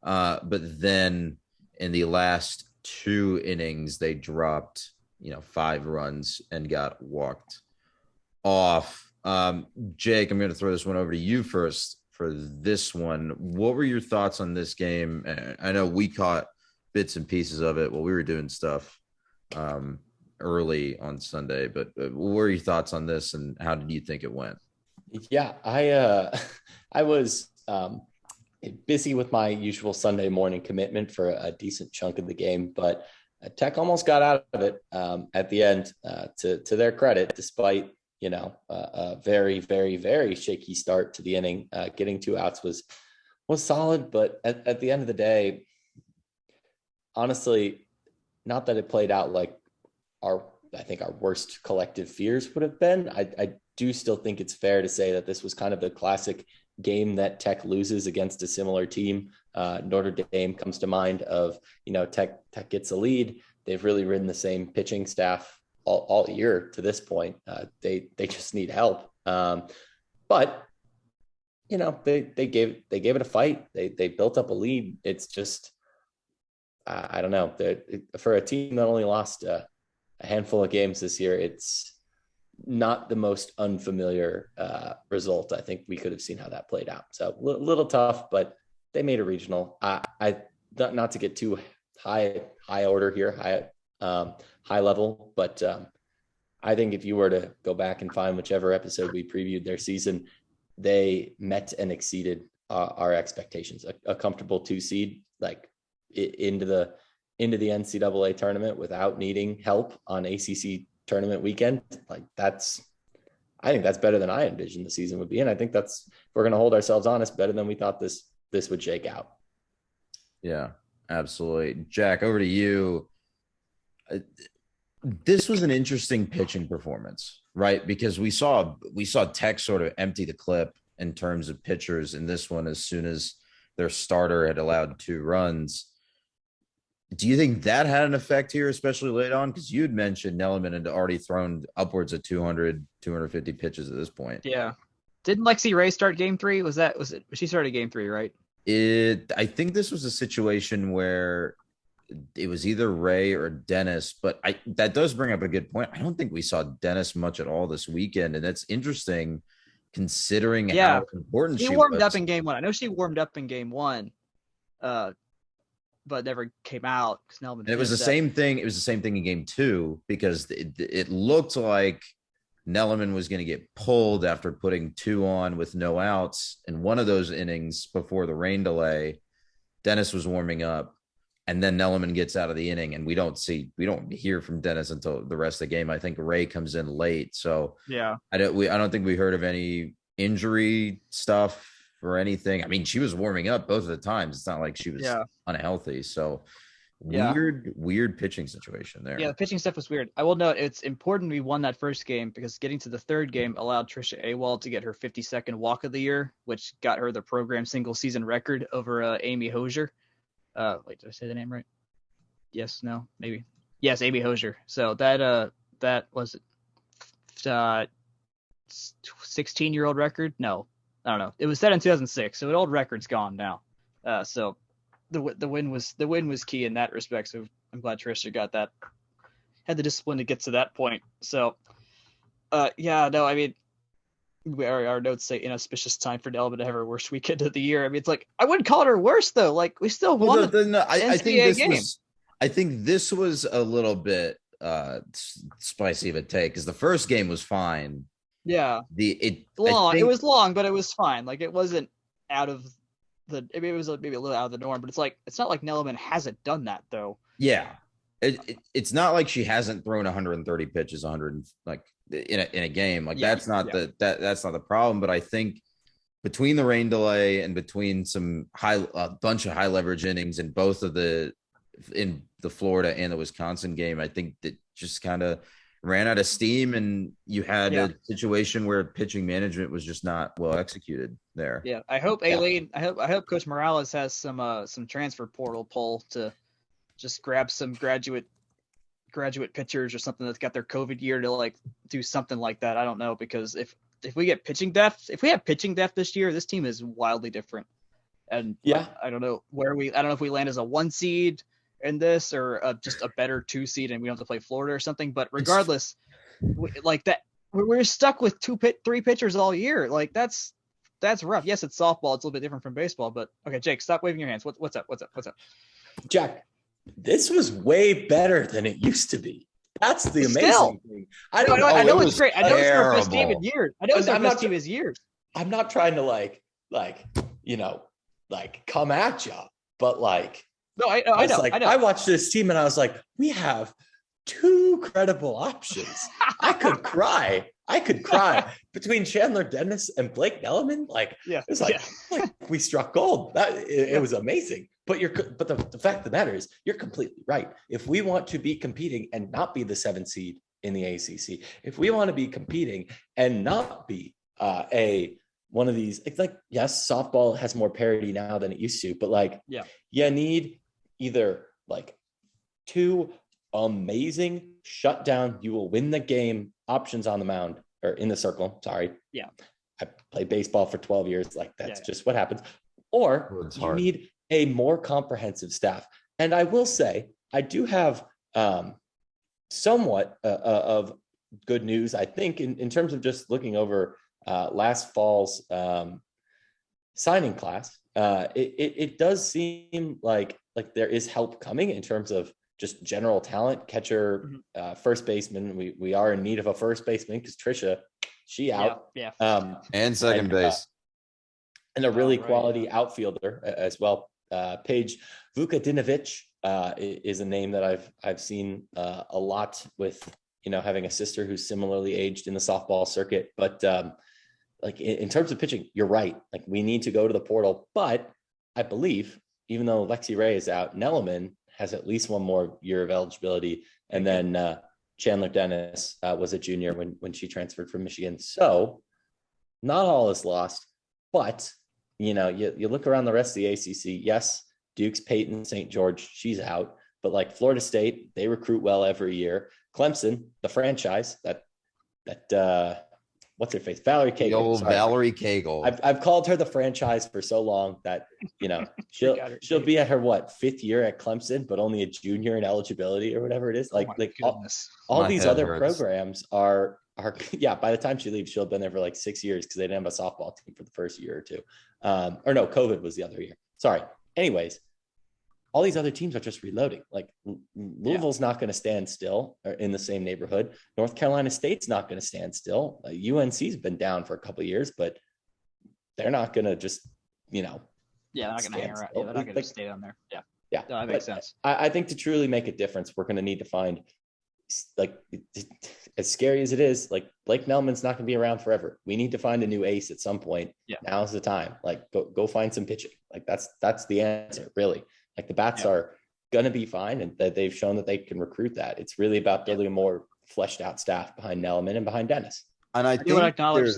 But then in the last 2 innings, they dropped 5 runs and got walked off. Jake, I'm going to throw this one over to you first. For this one, what were your thoughts on this game? I know we caught bits and pieces of it while we were doing stuff early on Sunday, but what were your thoughts on this, and how did you think it went? Yeah, I was busy with my usual Sunday morning commitment for a decent chunk of the game, but Tech almost got out of it at the end, to their credit, despite a very, very, very shaky start to the inning. Getting 2 outs was solid, but at the end of the day, honestly, not that it played out like I think our worst collective fears would have been. I do still think it's fair to say that this was kind of the classic game that Tech loses against a similar team. Notre Dame comes to mind of, Tech gets a lead. They've really ridden the same pitching staff all year to this point. They just need help. But they gave it a fight. They built up a lead. It's just, I don't know, for a team that only lost a handful of games this year, it's not the most unfamiliar result. I think we could have seen how that played out. So a little tough, but they made a regional. I not to get too high order here, high level, but I think if you were to go back and find whichever episode we previewed their season, they met and exceeded our expectations. A comfortable 2 seed, like into the NCAA tournament without needing help on ACC tournament weekend. Like I think that's better than I envisioned the season would be, and I think that's, if we're going to hold ourselves honest, better than we thought this would shake out. Yeah, absolutely. Jack, over to you. This was an interesting pitching performance, right? Because we saw Tech sort of empty the clip in terms of pitchers in this one as soon as their starter had allowed 2 runs. Do you think that had an effect here, especially late on? Because you'd mentioned Nelliman had already thrown upwards of 200, 250 pitches at this point. Yeah. Didn't Lexi Ray start game 3? Was it? She started game 3, right? I think this was a situation where it was either Ray or Dennis, but that does bring up a good point. I don't think we saw Dennis much at all this weekend, and that's interesting considering how important she warmed was. up in game 1. I know she warmed up in game 1, but never came out because Nelman. It was the same thing. It was the same thing in game 2 because it looked like Nelliman was going to get pulled after putting 2 on with no outs in one of those innings before the rain delay. Dennis was warming up, and then Nelliman gets out of the inning, and we don't hear from Dennis until the rest of the game. I think Ray comes in late, so yeah, I don't think we heard of any injury stuff or anything. I mean, she was warming up both of the times. It's not like she was unhealthy. So weird pitching situation there. Yeah, the pitching stuff was weird. I will note it's important we won that first game because getting to the third game allowed Trisha Awald to get her 52nd walk of the year, which got her the program single season record over Amy Hosier. Wait, did I say the name right? Yes, no, maybe. Yes, Amy Hosier. So that was 16-year-old record. No, I don't know. It was set in 2006, so an old record's gone now. So the win was key in that respect. So I'm glad Trisha got that, had the discipline to get to that point. So, I mean, our notes say inauspicious time for Nelman to have her worst weekend of the year. I mean, it's like, I wouldn't call it her worst though. Like, we still won I think this was a little bit spicy of a take because the first game was fine. Yeah, it was long, but it was fine. Like, it wasn't out of it was maybe a little out of the norm, but it's not like Nelman hasn't done that though. Yeah, it's not like she hasn't thrown 130 pitches, 100 like in a game. Like that's not the problem. But I think between the rain delay and between a bunch of high leverage innings in in the Florida and the Wisconsin game, I think that just kind of ran out of steam, and you had a situation where pitching management was just not well executed there. Yeah, I hope Aileen, I hope Coach Morales has some transfer portal pull to just grab some graduate pitchers or something that's got their COVID year to like do something like that. I don't know, because if we get pitching depth, if we have pitching depth this year, this team is wildly different. And I don't know if we land as a 1 seed in this or just a better 2 seed and we don't have to play Florida or something. But regardless, we're stuck with 3 pitchers all year. Like that's rough. Yes, it's softball. It's a little bit different from baseball, but okay, Jake, stop waving your hands. What's up? Jack, this was way better than it used to be. That's the amazing thing. I know it's great. I know it's our best team in years. I'm not trying to come at you, but no, I know. I watched this team and I was like, we have 2 credible options. I could cry between Chandler Dennis and Blake Nelman. It was like we struck gold. It was amazing. But the fact of the matter is, you're completely right. If we want to be competing and not be the 7th seed in the ACC, if we want to be competing and not be one of these, it's like, yes, softball has more parity now than it used to, but you need either 2 amazing shutdown, you will win the game options on the mound or in the circle. Sorry. Yeah. I played baseball for 12 years. That's just what happens. Or you need a more comprehensive staff. And I will say, I do have somewhat of good news, I think, in terms of just looking over last fall's signing class. It does seem like there is help coming in terms of just general talent, catcher, first baseman. We are in need of a first baseman because Trisha, she out. And second base. And a really quality outfielder as well. Paige Vukadinovic is a name that I've seen a lot with, having a sister who's similarly aged in the softball circuit. But in terms of pitching, you're right. We need to go to the portal. But I believe, even though Lexi Ray is out, Nelman has at least 1 more year of eligibility. And then Chandler Dennis was a junior when she transferred from Michigan. So not all is lost. But, you look around the rest of the ACC. Yes, Duke's Peyton St. George, she's out. But Florida State, they recruit well every year. Clemson, the franchise, that what's her face? Valerie Cagle. Valerie Cagle. I've called her the franchise for so long that, she'll be at her 5th year at Clemson, but only a junior in eligibility or whatever it is. All these other programs are by the time she leaves, she'll have been there for 6 years because they didn't have a softball team for the first year or 2. Or no, COVID was the other year. Sorry. Anyways, all these other teams are just reloading. Louisville's not going to stand still or in the same neighborhood. North Carolina State's not going to stand still. UNC's been down for a couple of years, but they're not going to just, they're not going to hang around. They're not going to stay down there. Yeah. No, that makes sense. I think to truly make a difference, we're going to need to find like, as scary as it is, like Blake Nelman's not going to be around forever. We need to find a new ace at some point. Yeah. Now's the time. Like, go find some pitching. Like that's the answer, really. Like the bats are going to be fine, and that they've shown that they can recruit that. It's really about building a more fleshed out staff behind Nelman and behind Dennis. And I do want to acknowledge.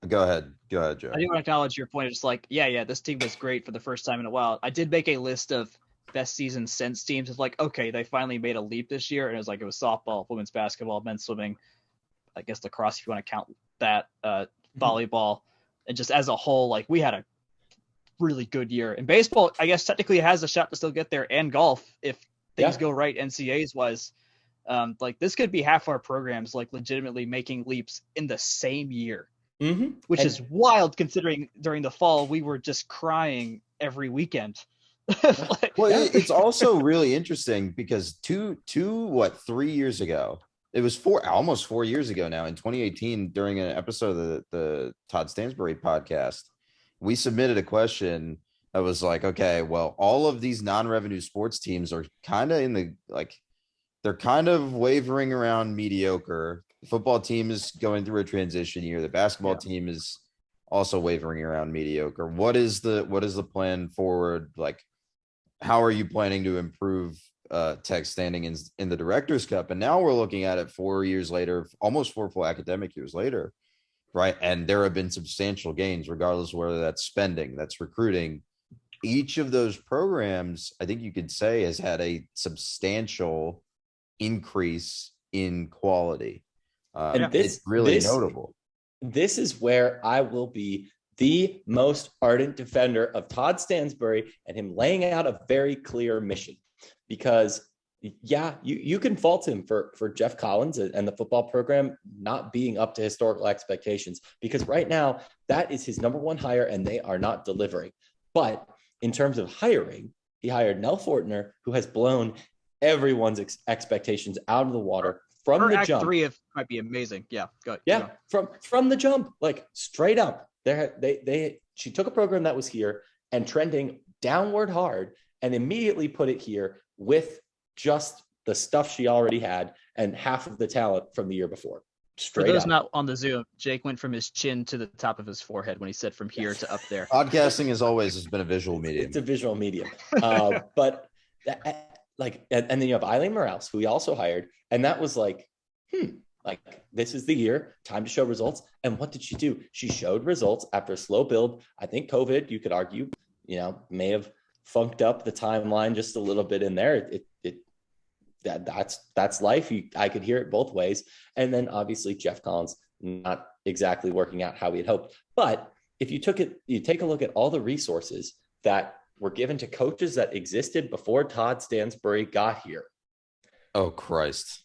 Go ahead, Joe. I do want to acknowledge your point. It's like, yeah, this team was great for the first time in a while. I did make a list of best season since teams. It's like, okay, they finally made a leap this year, and it was softball, women's basketball, men's swimming, I guess lacrosse if you want to count that, volleyball, and just as a whole, like we had a really good year. And baseball, I guess technically it has a shot to still get there, and golf if things go right NCAAs wise. Like this could be half our programs like legitimately making leaps in the same year, which is wild considering during the fall we were just crying every weekend. It's also really interesting because 3 years ago, it was almost 4 years ago now, in 2018, during an episode of the Todd Stansbury podcast, we submitted a question that was like, okay, well, all of these non-revenue sports teams are kind of they're kind of wavering around mediocre. The football team is going through a transition year. The basketball team is also wavering around mediocre. What is the plan forward? Like, how are you planning to improve Tech standing in the Directors Cup? And now we're looking at it 4 years later, almost 4 full academic years later, right? And there have been substantial gains, regardless of whether that's spending, that's recruiting. Each of those programs, I think you could say, has had a substantial increase in quality. And it's really notable. This is where I will be the most ardent defender of Todd Stansbury and him laying out a very clear mission. Because you can fault him for Jeff Collins and the football program not being up to historical expectations, because right now that is his number one hire and they are not delivering. But in terms of hiring, he hired Nell Fortner, who has blown everyone's expectations out of the water from the jump. Act 3 might be amazing. Yeah, go ahead. Yeah, from the jump, like straight up. She took a program that was here and trending downward hard and immediately put it here with just the stuff she already had and half of the talent from the year before. Straight For those up. not on the Zoom, Jake went from his chin to the top of his forehead when he said from here to up there. Podcasting, as always, has been a visual medium. It's a visual medium. But and then you have Eileen Morales, who he also hired. And that was like, this is the year, time to show results. And what did she do? She showed results after a slow build. I think COVID, you could argue, may have funked up the timeline just a little bit in there. That's life. I could hear it both ways. And then obviously Jeff Collins not exactly working out how we had hoped. But if you take a look at all the resources that were given to coaches that existed before Todd Stansbury got here. Oh, Christ.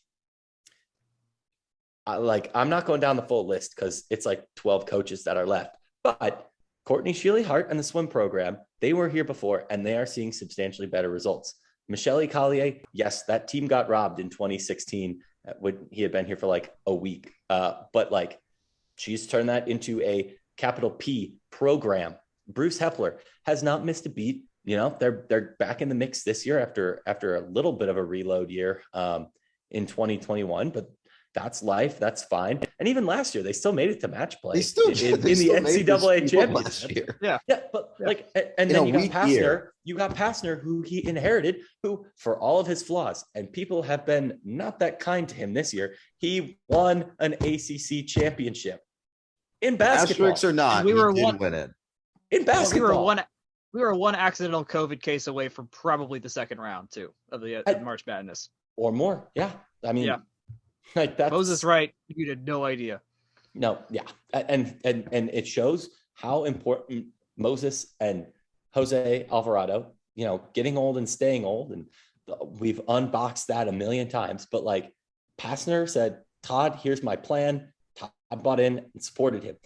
I'm not going down the full list because it's like 12 coaches that are left. But Courtney Shealy-Hart and the swim program, they were here before, and they are seeing substantially better results. Michelle Collier, yes, that team got robbed in 2016 when he had been here for like a week. But she's turned that into a capital P program. Bruce Hepler has not missed a beat. They're back in the mix this year after a little bit of a reload year in 2021, but that's life. That's fine. And even last year, they still made it to match play in the NCAA championship. Yeah. But and then you got Passner. You got Passner, who he inherited, who, for all of his flaws, and people have been not that kind to him this year, he won an ACC championship in basketball. Asterisks or not, he did win it. In basketball, we were one accidental COVID case away from probably the second round too of the March Madness or more. Yeah, I mean, that's Moses Wright. You had no idea. No, yeah, and it shows how important Moses and Jose Alvarado, getting old and staying old, and we've unboxed that a million times. But Passner said, "Todd, here's my plan." Todd bought in and supported him.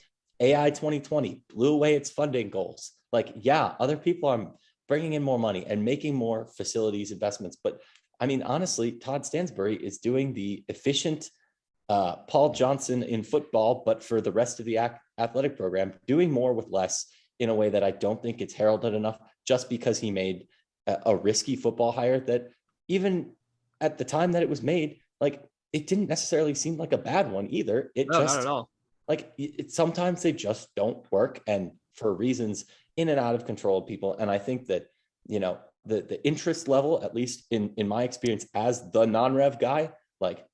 AI 2020 blew away its funding goals. Other people are bringing in more money and making more facilities investments. But I mean, honestly, Todd Stansbury is doing the efficient Paul Johnson in football, but for the rest of the athletic program, doing more with less in a way that I don't think it's heralded enough, just because he made a risky football hire that even at the time that it was made, it didn't necessarily seem like a bad one either. It No, just not at all. like sometimes they just don't work, and for reasons in and out of control of people. And I think that, the interest level, at least in my experience as the non-rev guy, like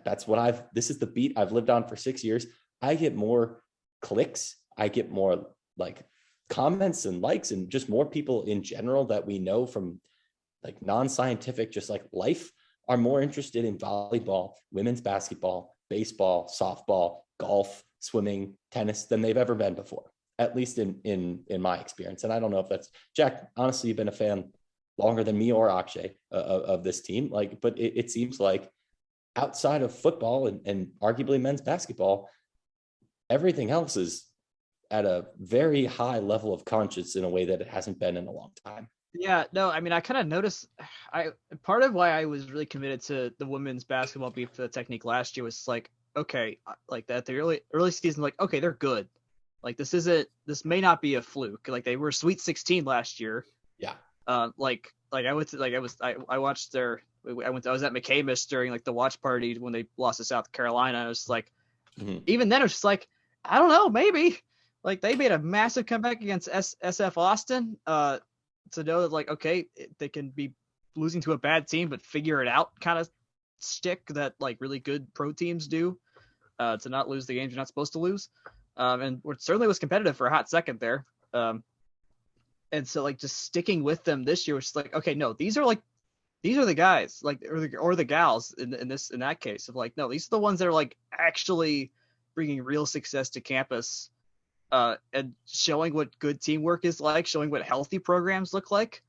that's what this is the beat I've lived on for 6 years. I get more clicks. I get more like comments and likes, and just more people in general that we know from like non-scientific, just like life, are more interested in volleyball, women's basketball, baseball, softball, golf, swimming, tennis than they've ever been before, at least in my experience. And I don't know if that's Jack. Honestly, you've been a fan longer than me or Akshay of this team. Like, but it seems like outside of football and arguably men's basketball, everything else is at a very high level of conscience in a way that it hasn't been in a long time. Yeah, no, I mean, I kind of noticed. Part of why I was really committed to the women's basketball beat for the technique last year was like, okay, like that the early season, like, okay, they're good. Like this may not be a fluke. Like they were Sweet 16 last year. Yeah. I was at McCamish during like the watch party when they lost to South Carolina. I was like, even then it was just like, I don't know, maybe like they made a massive comeback against SF Austin. To know that like, okay, they can be losing to a bad team, but figure it out kind of stick that like really good pro teams do, to not lose the games you're not supposed to lose. And it certainly was competitive for a hot second there. And so like just sticking with them this year was like, okay, no, these are the guys, like, or the gals in that case of like, no, these are the ones that are like actually bringing real success to campus. And showing what good teamwork is like, showing what healthy programs look like,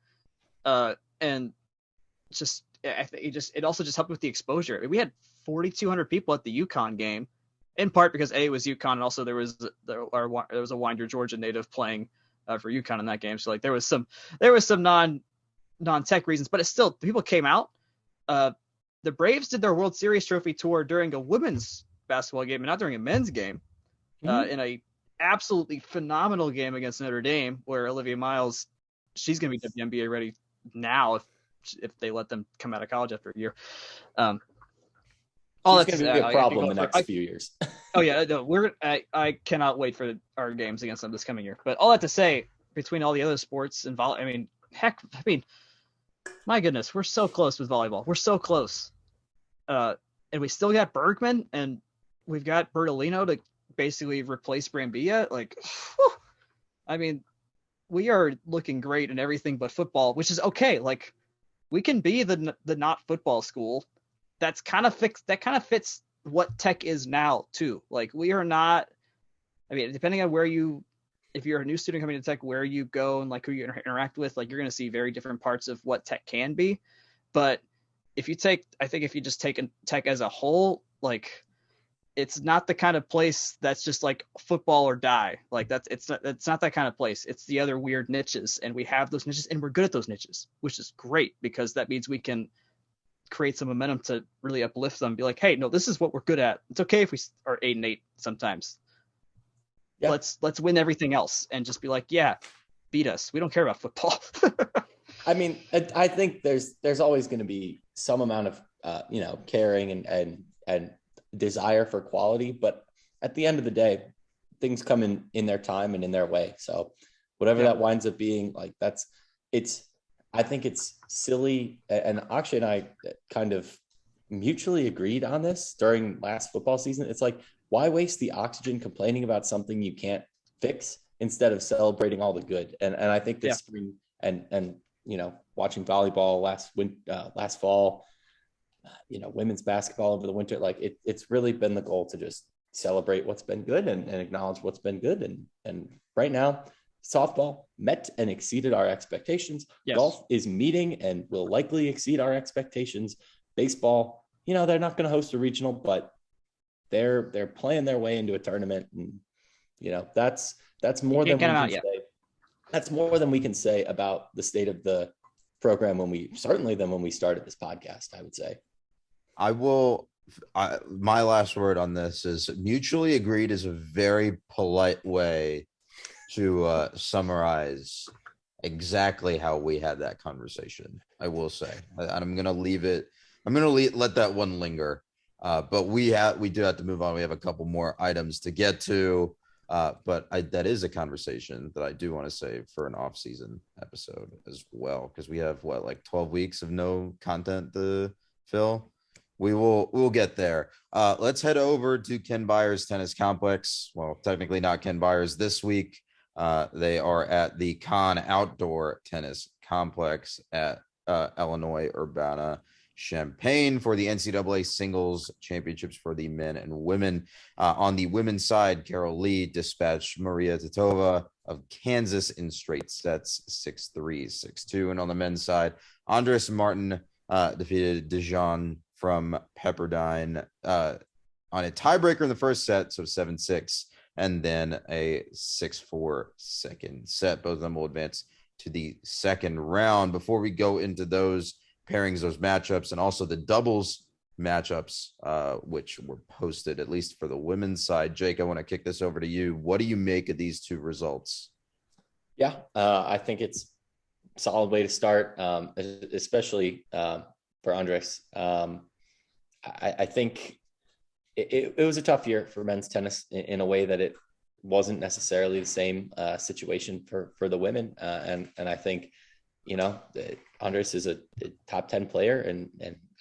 and just I think it also just helped with the exposure. I mean, we had 4,200 people at the UConn game, in part because it was UConn, and also there was a Winder, Georgia native playing for UConn in that game. So like there was some non-tech reasons, but it's still people came out. The Braves did their World Series trophy tour during a women's basketball game and not during a men's game, in a absolutely phenomenal game against Notre Dame, where Olivia Miles, she's going to be WNBA ready now if they let them come out of college after a year. All that's going to be a problem the next few years. Oh yeah, no, I cannot wait for our games against them this coming year. But all that to say, between all the other sports and my goodness, we're so close with volleyball. We're so close, and we still got Bergman, and we've got Bertolino to basically replace Brambilla. Like, whew, I mean, we are looking great in everything but football, which is okay. Like, we can be the not football school. That kind of fits what tech is now too. Like, we are not. I mean, depending on if you're a new student coming to tech, where you go and like who you interact with, like you're going to see very different parts of what tech can be. But if you take tech as a whole, like, it's not the kind of place that's just like football or die. Like it's not that kind of place. It's the other weird niches, and we have those niches, and we're good at those niches, which is great because that means we can create some momentum to really uplift them. Be like, hey, no, this is what we're good at. It's okay if we are 8-8 sometimes. Yeah. Let's win everything else and just be like, yeah, beat us. We don't care about football. I mean, I think there's always going to be some amount of caring and desire for quality, but at the end of the day, things come in their time and in their way. So whatever that winds up being, like I think it's silly. And Akshay and I kind of mutually agreed on this during last football season. It's like, why waste the oxygen complaining about something you can't fix instead of celebrating all the good? And I think this spring and watching volleyball last fall, women's basketball over the winter, like it's really been the goal to just celebrate what's been good and acknowledge what's been good. And right now, softball met and exceeded our expectations. Yes. Golf is meeting and will likely exceed our expectations. Baseball, they're not going to host a regional, but they're playing their way into a tournament. And, that's more than we can say. That's more than we can say about the state of the program when we started this podcast, I would say. My last word on this is mutually agreed is a very polite way to summarize exactly how we had that conversation. I will say, and I'm going to leave it. I'm going to let that one linger. But we do have to move on. We have a couple more items to get to. But that is a conversation that I do want to save for an off-season episode as well, because we have 12 weeks of no content to fill. We'll get there. Let's head over to Ken Byers Tennis Complex. Well, technically not Ken Byers this week. They are at the Con Outdoor Tennis Complex at Illinois Urbana-Champaign for the NCAA singles championships for the men and women. On the women's side, Carol Lee dispatched Maria Titova of Kansas in straight sets, 6-3, 6-2. And on the men's side, Andres Martin defeated Dijon from Pepperdine on a tiebreaker in the first set, so 7-6, and then a 6-4 second set. Both of them will advance to the second round. Before we go into those pairings, those matchups, and also the doubles matchups, which were posted, at least for the women's side. Jake, I want to kick this over to you. What do you make of these two results? Yeah, I think it's a solid way to start, especially for Andres. I think it was a tough year for men's tennis in a way that it wasn't necessarily the same situation for the women. And I think, Andres is a top 10 player, and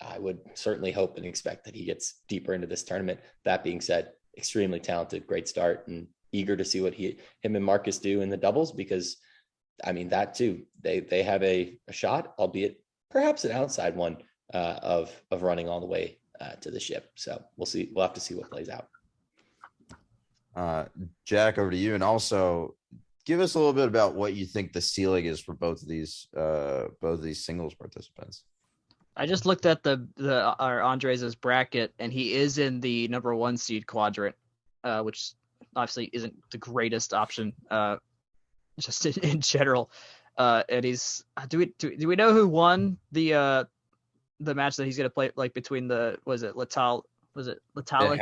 I would certainly hope and expect that he gets deeper into this tournament. That being said, extremely talented, great start, and eager to see what him and Marcus do in the doubles, because that too, they have a shot, albeit perhaps an outside one, of running all the way to the ship. So we'll see. We'll have to see what plays out. Jack, over to you. And also give us a little bit about what you think the ceiling is for both of these singles participants. I just looked at our Andres' bracket, and he is in the number 1 seed quadrant, which obviously isn't the greatest option, just in general. And he's do we know who won the match that he's going to play, between Latalik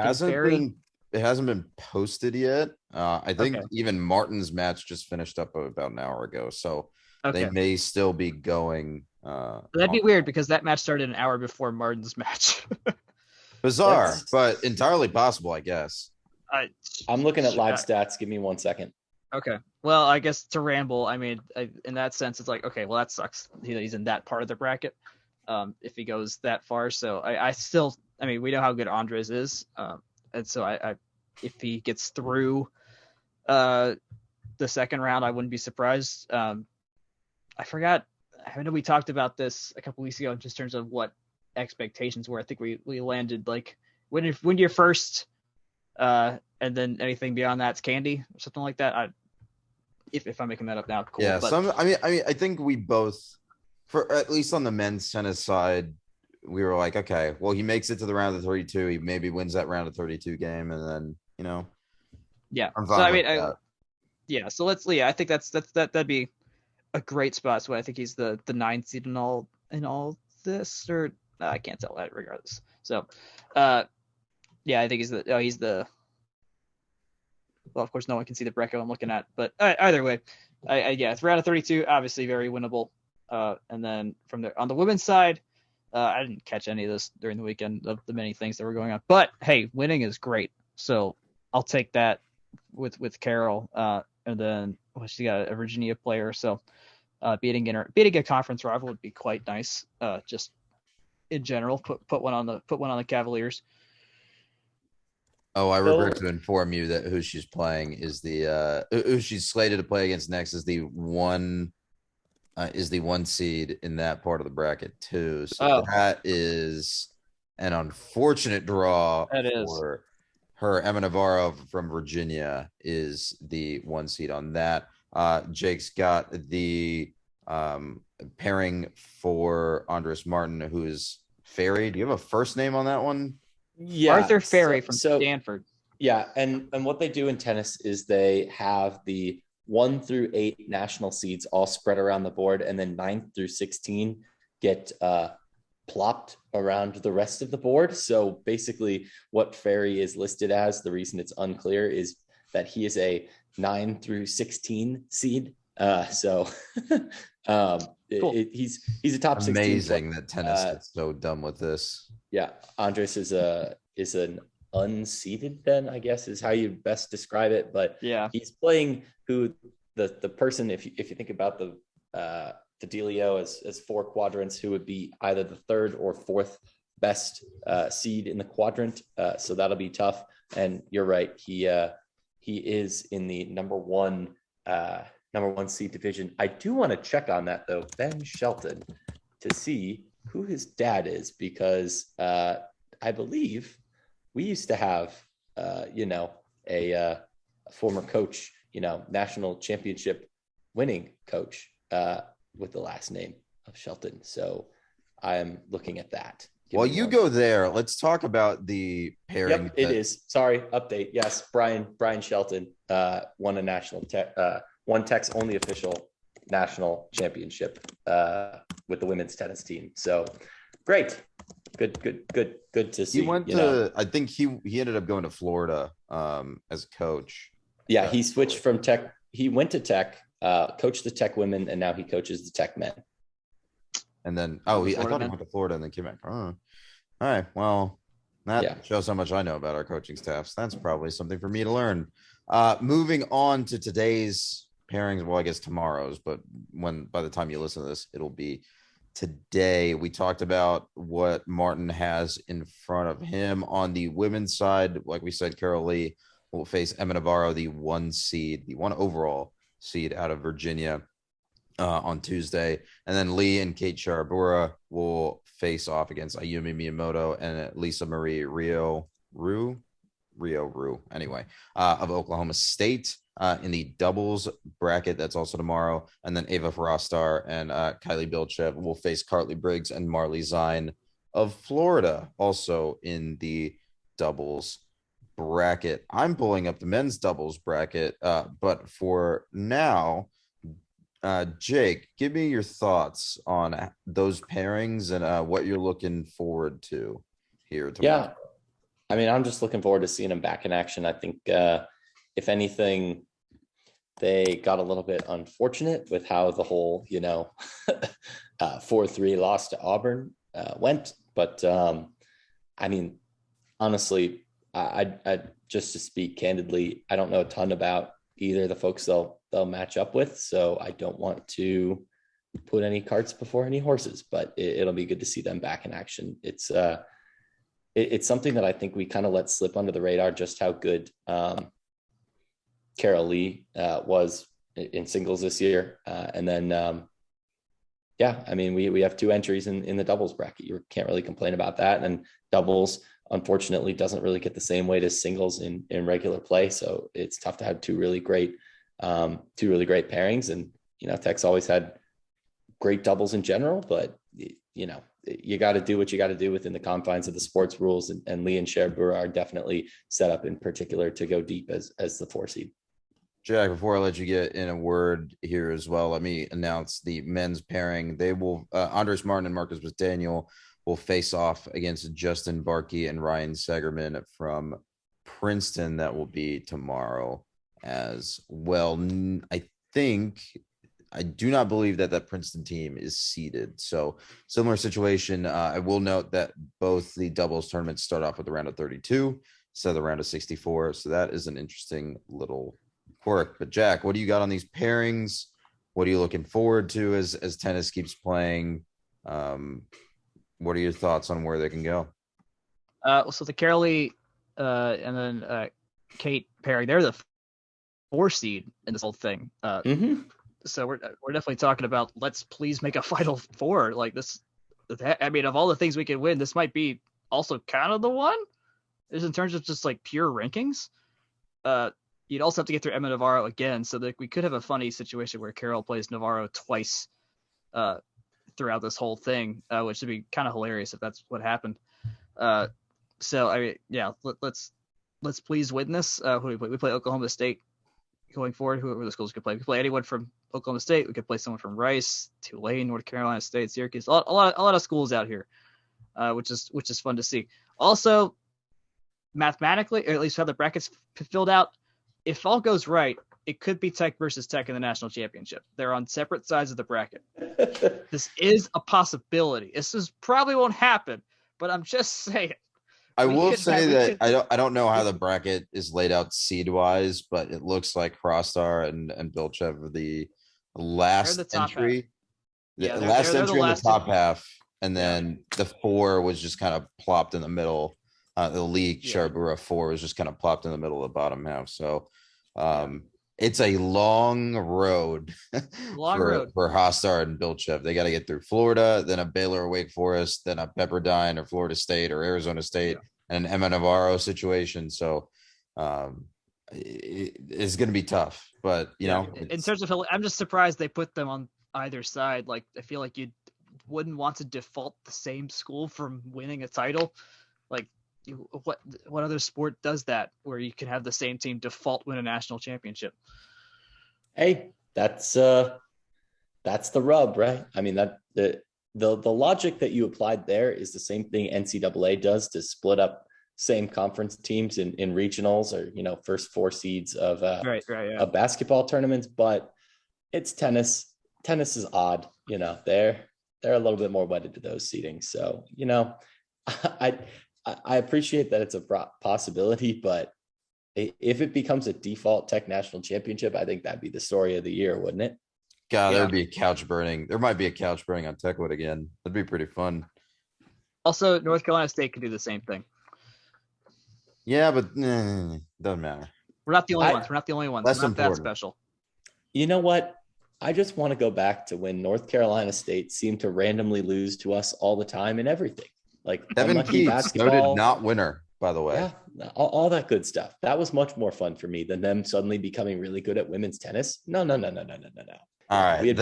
and Ferry? It hasn't been posted yet. I think even Martin's match just finished up about an hour ago, so they may still be going. That'd be weird, because that match started an hour before Martin's match. Bizarre, but entirely possible, I guess. I'm looking at live stats. Give me 1 second. Okay. Well, I guess to ramble, in that sense, it's like, okay, well, that sucks. He's in that part of the bracket. If he goes that far. So I still, we know how good Andres is. And so I if he gets through the second round, I wouldn't be surprised. I forgot. I know we talked about this a couple weeks ago, just in terms of what expectations were. I think we landed when you're first, and then anything beyond that's candy or something like that. If I'm making that up now, cool. Yeah. I think we both, for at least on the men's tennis side, we were like, okay, well, he makes it to the round of 32. He maybe wins that round of 32 game, and then yeah. I'm fine so I think that'd be a great spot. So I think he's the 9th seed in all this, or I can't tell that regardless. So I think he's the well, of course no one can see the bracket I'm looking at, but either way, it's round of 32, obviously very winnable. And then from there on the women's side, I didn't catch any of this during the weekend of the many things that were going on, but hey, winning is great. So I'll take that with Carol. And then she got a Virginia player. So beating a conference rival would be quite nice. Just in general, put one on the Cavaliers. Oh, I regret to inform you that who she's playing is who she's slated to play against next is the 1 seed in that part of the bracket too. So that is an unfortunate draw for her. Emma Navarro from Virginia is the 1 seed on that. Jake's got the pairing for Andres Martin, who is Ferry. Do you have a first name on that one? Yeah, Arthur Ferry from Stanford. Yeah, and what they do in tennis is they have the 1 through 8 national seeds all spread around the board, and then 9 through 16 get plopped around the rest of the board. So basically what Ferry is listed as, the reason it's unclear is that he is a 9 through 16 seed. Cool. He's a top 16. Amazing that tennis is so dumb with this. Yeah, Andres is a is an unseeded, then I guess is how you best describe it. But yeah, he's playing who the person, if you think about the Delio as 4 quadrants, who would be either the 3rd or 4th best seed in the quadrant. So that'll be tough. And you're right, he is in the number one seed division. I do want to check on that though, Ben Shelton, to see who his dad is, because I believe we used to have a former coach, national championship winning coach with the last name of Shelton. So I'm looking at that. While you go there, let's talk about the pairing. Yep, it is. Sorry, update. Yes, Brian Shelton won a national won Tech's only official national championship with the women's tennis team. So great. Good to see. He went to, I think he ended up going to Florida as a coach. Yeah, he switched from Tech. He went to Tech, coached the Tech women, and now he coaches the Tech men. And then, I thought he went to Florida and then came back. Oh. All right. Well, that shows how much I know about our coaching staffs. That's probably something for me to learn. Moving on to today's pairings. Well, I guess tomorrow's, but by the time you listen to this, it'll be today. We talked about what Martin has in front of him on the women's side. Like we said, Carol Lee will face Emma Navarro, the 1 overall seed out of Virginia, on Tuesday. And then Lee and Kate Sharabura will face off against Ayumi Miyamoto and Lisa Marie Rio anyway, of Oklahoma State in the doubles bracket. That's also tomorrow. And then Ava Frostar and Kylie Bilchev will face Cartley Briggs and Marley Zine of Florida, also in the doubles bracket. I'm pulling up the men's doubles bracket, but for now, Jake, give me your thoughts on those pairings and what you're looking forward to here tomorrow. Yeah, I mean, I'm just looking forward to seeing them back in action. I think, if anything, they got a little bit unfortunate with how the whole, 4-3 loss to Auburn went. But I mean, honestly, I just to speak candidly, I don't know a ton about either of the folks they'll match up with. So I don't want to put any carts before any horses, but it'll be good to see them back in action. It's something that I think we kind of let slip under the radar, just how good Carol Lee was in singles this year. And then, I mean, we have 2 entries in the doubles bracket. You can't really complain about that. And doubles, unfortunately, doesn't really get the same weight as singles in regular play. So it's tough to have 2 really great pairings. And, Tech's always had great doubles in general, but you got to do what you got to do within the confines of the sports rules. And Lee and Sharabura are definitely set up in particular to go deep as the 4 seed. Jack, before I let you get in a word here as well, let me announce the men's pairing. They will, Andres Martin and Marcus Daniel will face off against Justin Barkey and Ryan Segerman from Princeton. That will be tomorrow as well. I do not believe that Princeton team is seeded. So similar situation. I will note that both the doubles tournaments start off with a round of 32, so the round of 64. So that is an interesting little quirk. But Jack, what do you got on these pairings? What are you looking forward to as tennis keeps playing? What are your thoughts on where they can go? So the Carol Lee and then Kate pairing, they're the 4 seed in this whole thing. So we're definitely talking about, let's please make a Final Four like this. I mean, of all the things we could win, this might be also kind of the one. Is in terms of just like pure rankings. You'd also have to get through Emma Navarro again, so that we could have a funny situation where Carol plays Navarro twice throughout this whole thing, which would be kind of hilarious if that's what happened. So I mean, yeah, let's please win this. Who do we play? We play Oklahoma State going forward. Whoever the schools could play, we could play anyone from Oklahoma State. We could play someone from Rice, Tulane, North Carolina State, Syracuse. A lot of schools out here, which is fun to see. Also, mathematically, or at least how the brackets filled out, if all goes right, it could be Tech versus Tech in the national championship. They're on separate sides of the bracket. This is a possibility. This probably won't happen, but I'm just saying. I We will could say have- we that could- I don't know how the bracket is laid out seed wise, but it looks like Crossstar and Bilchev are the last the top entry. Yeah, The they're- last they're the entry in the last top half, and Yeah. then the 4 was just kind of plopped in the middle. The league Yeah. Sharabura 4 was just kind of plopped in the middle of the bottom half. So it's a long road for Hostar and Bilchev. They got to get through Florida, then a Baylor or Wake Forest, then a Pepperdine or Florida State or Arizona State, and an Emma Navarro situation. So it's going to be tough. But, you know. In terms of, I'm just surprised they put them on either side. Like, I feel like you wouldn't want to default the same school from winning a title. Like, what other sport does that where you can have the same team default win a national championship? Hey, that's the rub, right? I mean, that the logic that you applied there is the same thing NCAA does to split up same conference teams in regionals or, you know, first 4 seeds of of basketball tournaments. But it's tennis. Tennis is odd, you know. They're a little bit more wedded to those seedings. So, you know, I appreciate that it's a possibility, but if it becomes a default Tech National Championship, I think that'd be the story of the year, wouldn't it? God, there'd be a couch burning. There might be a couch burning on Techwood again. That'd be pretty fun. Also, North Carolina State could do the same thing. Yeah, but doesn't matter. We're not the only ones. We're not the only ones. That's We're not that important. special. You know what? I just want to go back to when North Carolina State seemed to randomly lose to us all the time in everything. Like Evan Keats, noted not winner, by the way. Yeah, all that good stuff. That was much more fun for me than them suddenly becoming really good at women's tennis. No. All right, we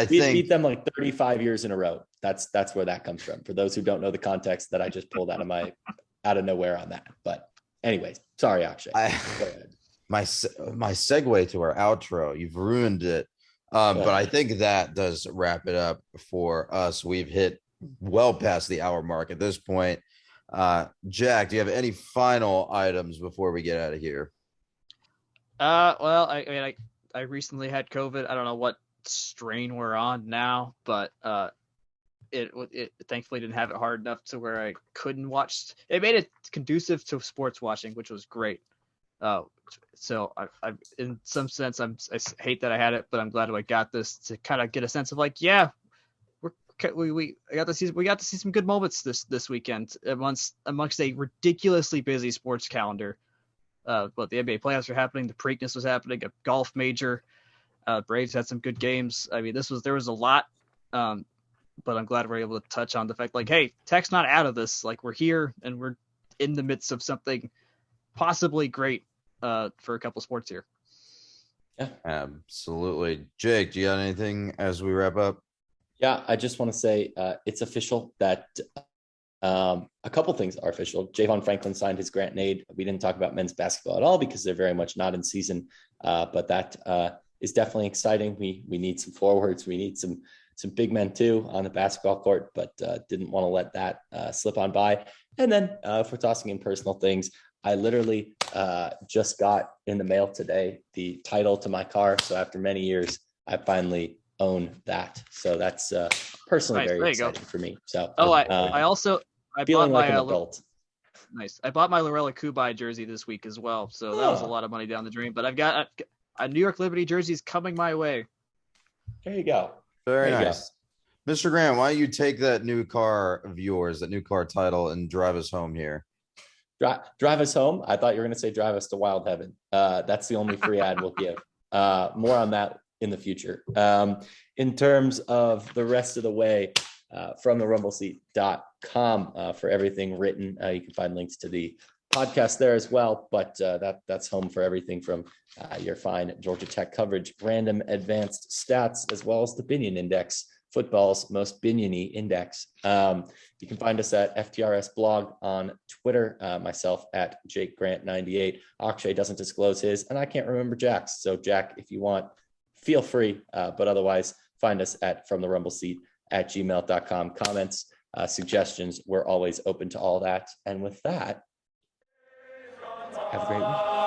beat them like 35 years in a row. That's where that comes from. For those who don't know the context that I just pulled out of nowhere on that. But anyways, sorry, Akshay. My segue to our outro, you've ruined it. But I think that does wrap it up for us. We've hit well past the hour mark at this point. Jack, do you have any final items before we get out of here? Well, I recently had COVID. I don't know what strain we're on now, but it thankfully didn't have it hard enough to where I couldn't watch. It made it conducive to sports watching, which was great. So I in some sense I hate that I had it, but I'm glad I got this to kind of get a sense of like, yeah, we got to see some good moments this weekend amongst a ridiculously busy sports calendar. But the NBA playoffs were happening, the Preakness was happening, a golf major, Braves had some good games. I mean, there was a lot, but I'm glad we're able to touch on the fact like, hey, Tech's not out of this. Like, we're here and we're in the midst of something possibly great for a couple sports here. Yeah, absolutely. Jake, do you got anything as we wrap up? Yeah, I just want to say it's official that a couple things are official. Javon Franklin signed his grant and aid. We didn't talk about men's basketball at all because they're very much not in season, but that is definitely exciting. We need some forwards. We need some big men too on the basketball court, but didn't want to let that slip on by. And then if we're tossing in personal things, I literally just got in the mail today the title to my car. So after many years, I finally own that. So that's personally very exciting for me. So I feeling bought like my an adult. Nice. I bought my Lorella Kubai jersey this week as well. So that was a lot of money down the drain. But I've got a New York Liberty jersey coming my way. There you go. Very nice. Mr. Graham, why don't you take that new car of yours, that new car title, and drive us home here? Drive us home? I thought you were going to say drive us to wild heaven. That's the only free ad we'll give. More on that in the future. In terms of the rest of the way, from the rumbleseat.com for everything written. You can find links to the podcast there as well, but that's home for everything from your fine Georgia Tech coverage, random advanced stats, as well as the Binion Index, football's most Binion-y index. You can find us at FTRS blog on Twitter, myself at Jake Grant 98. Akshay doesn't disclose his, and I can't remember Jack's. So Jack, if you want, feel free, but otherwise find us at fromtherumble.seat@gmail.com. Comments, suggestions, we're always open to all that. And with that, have a great week.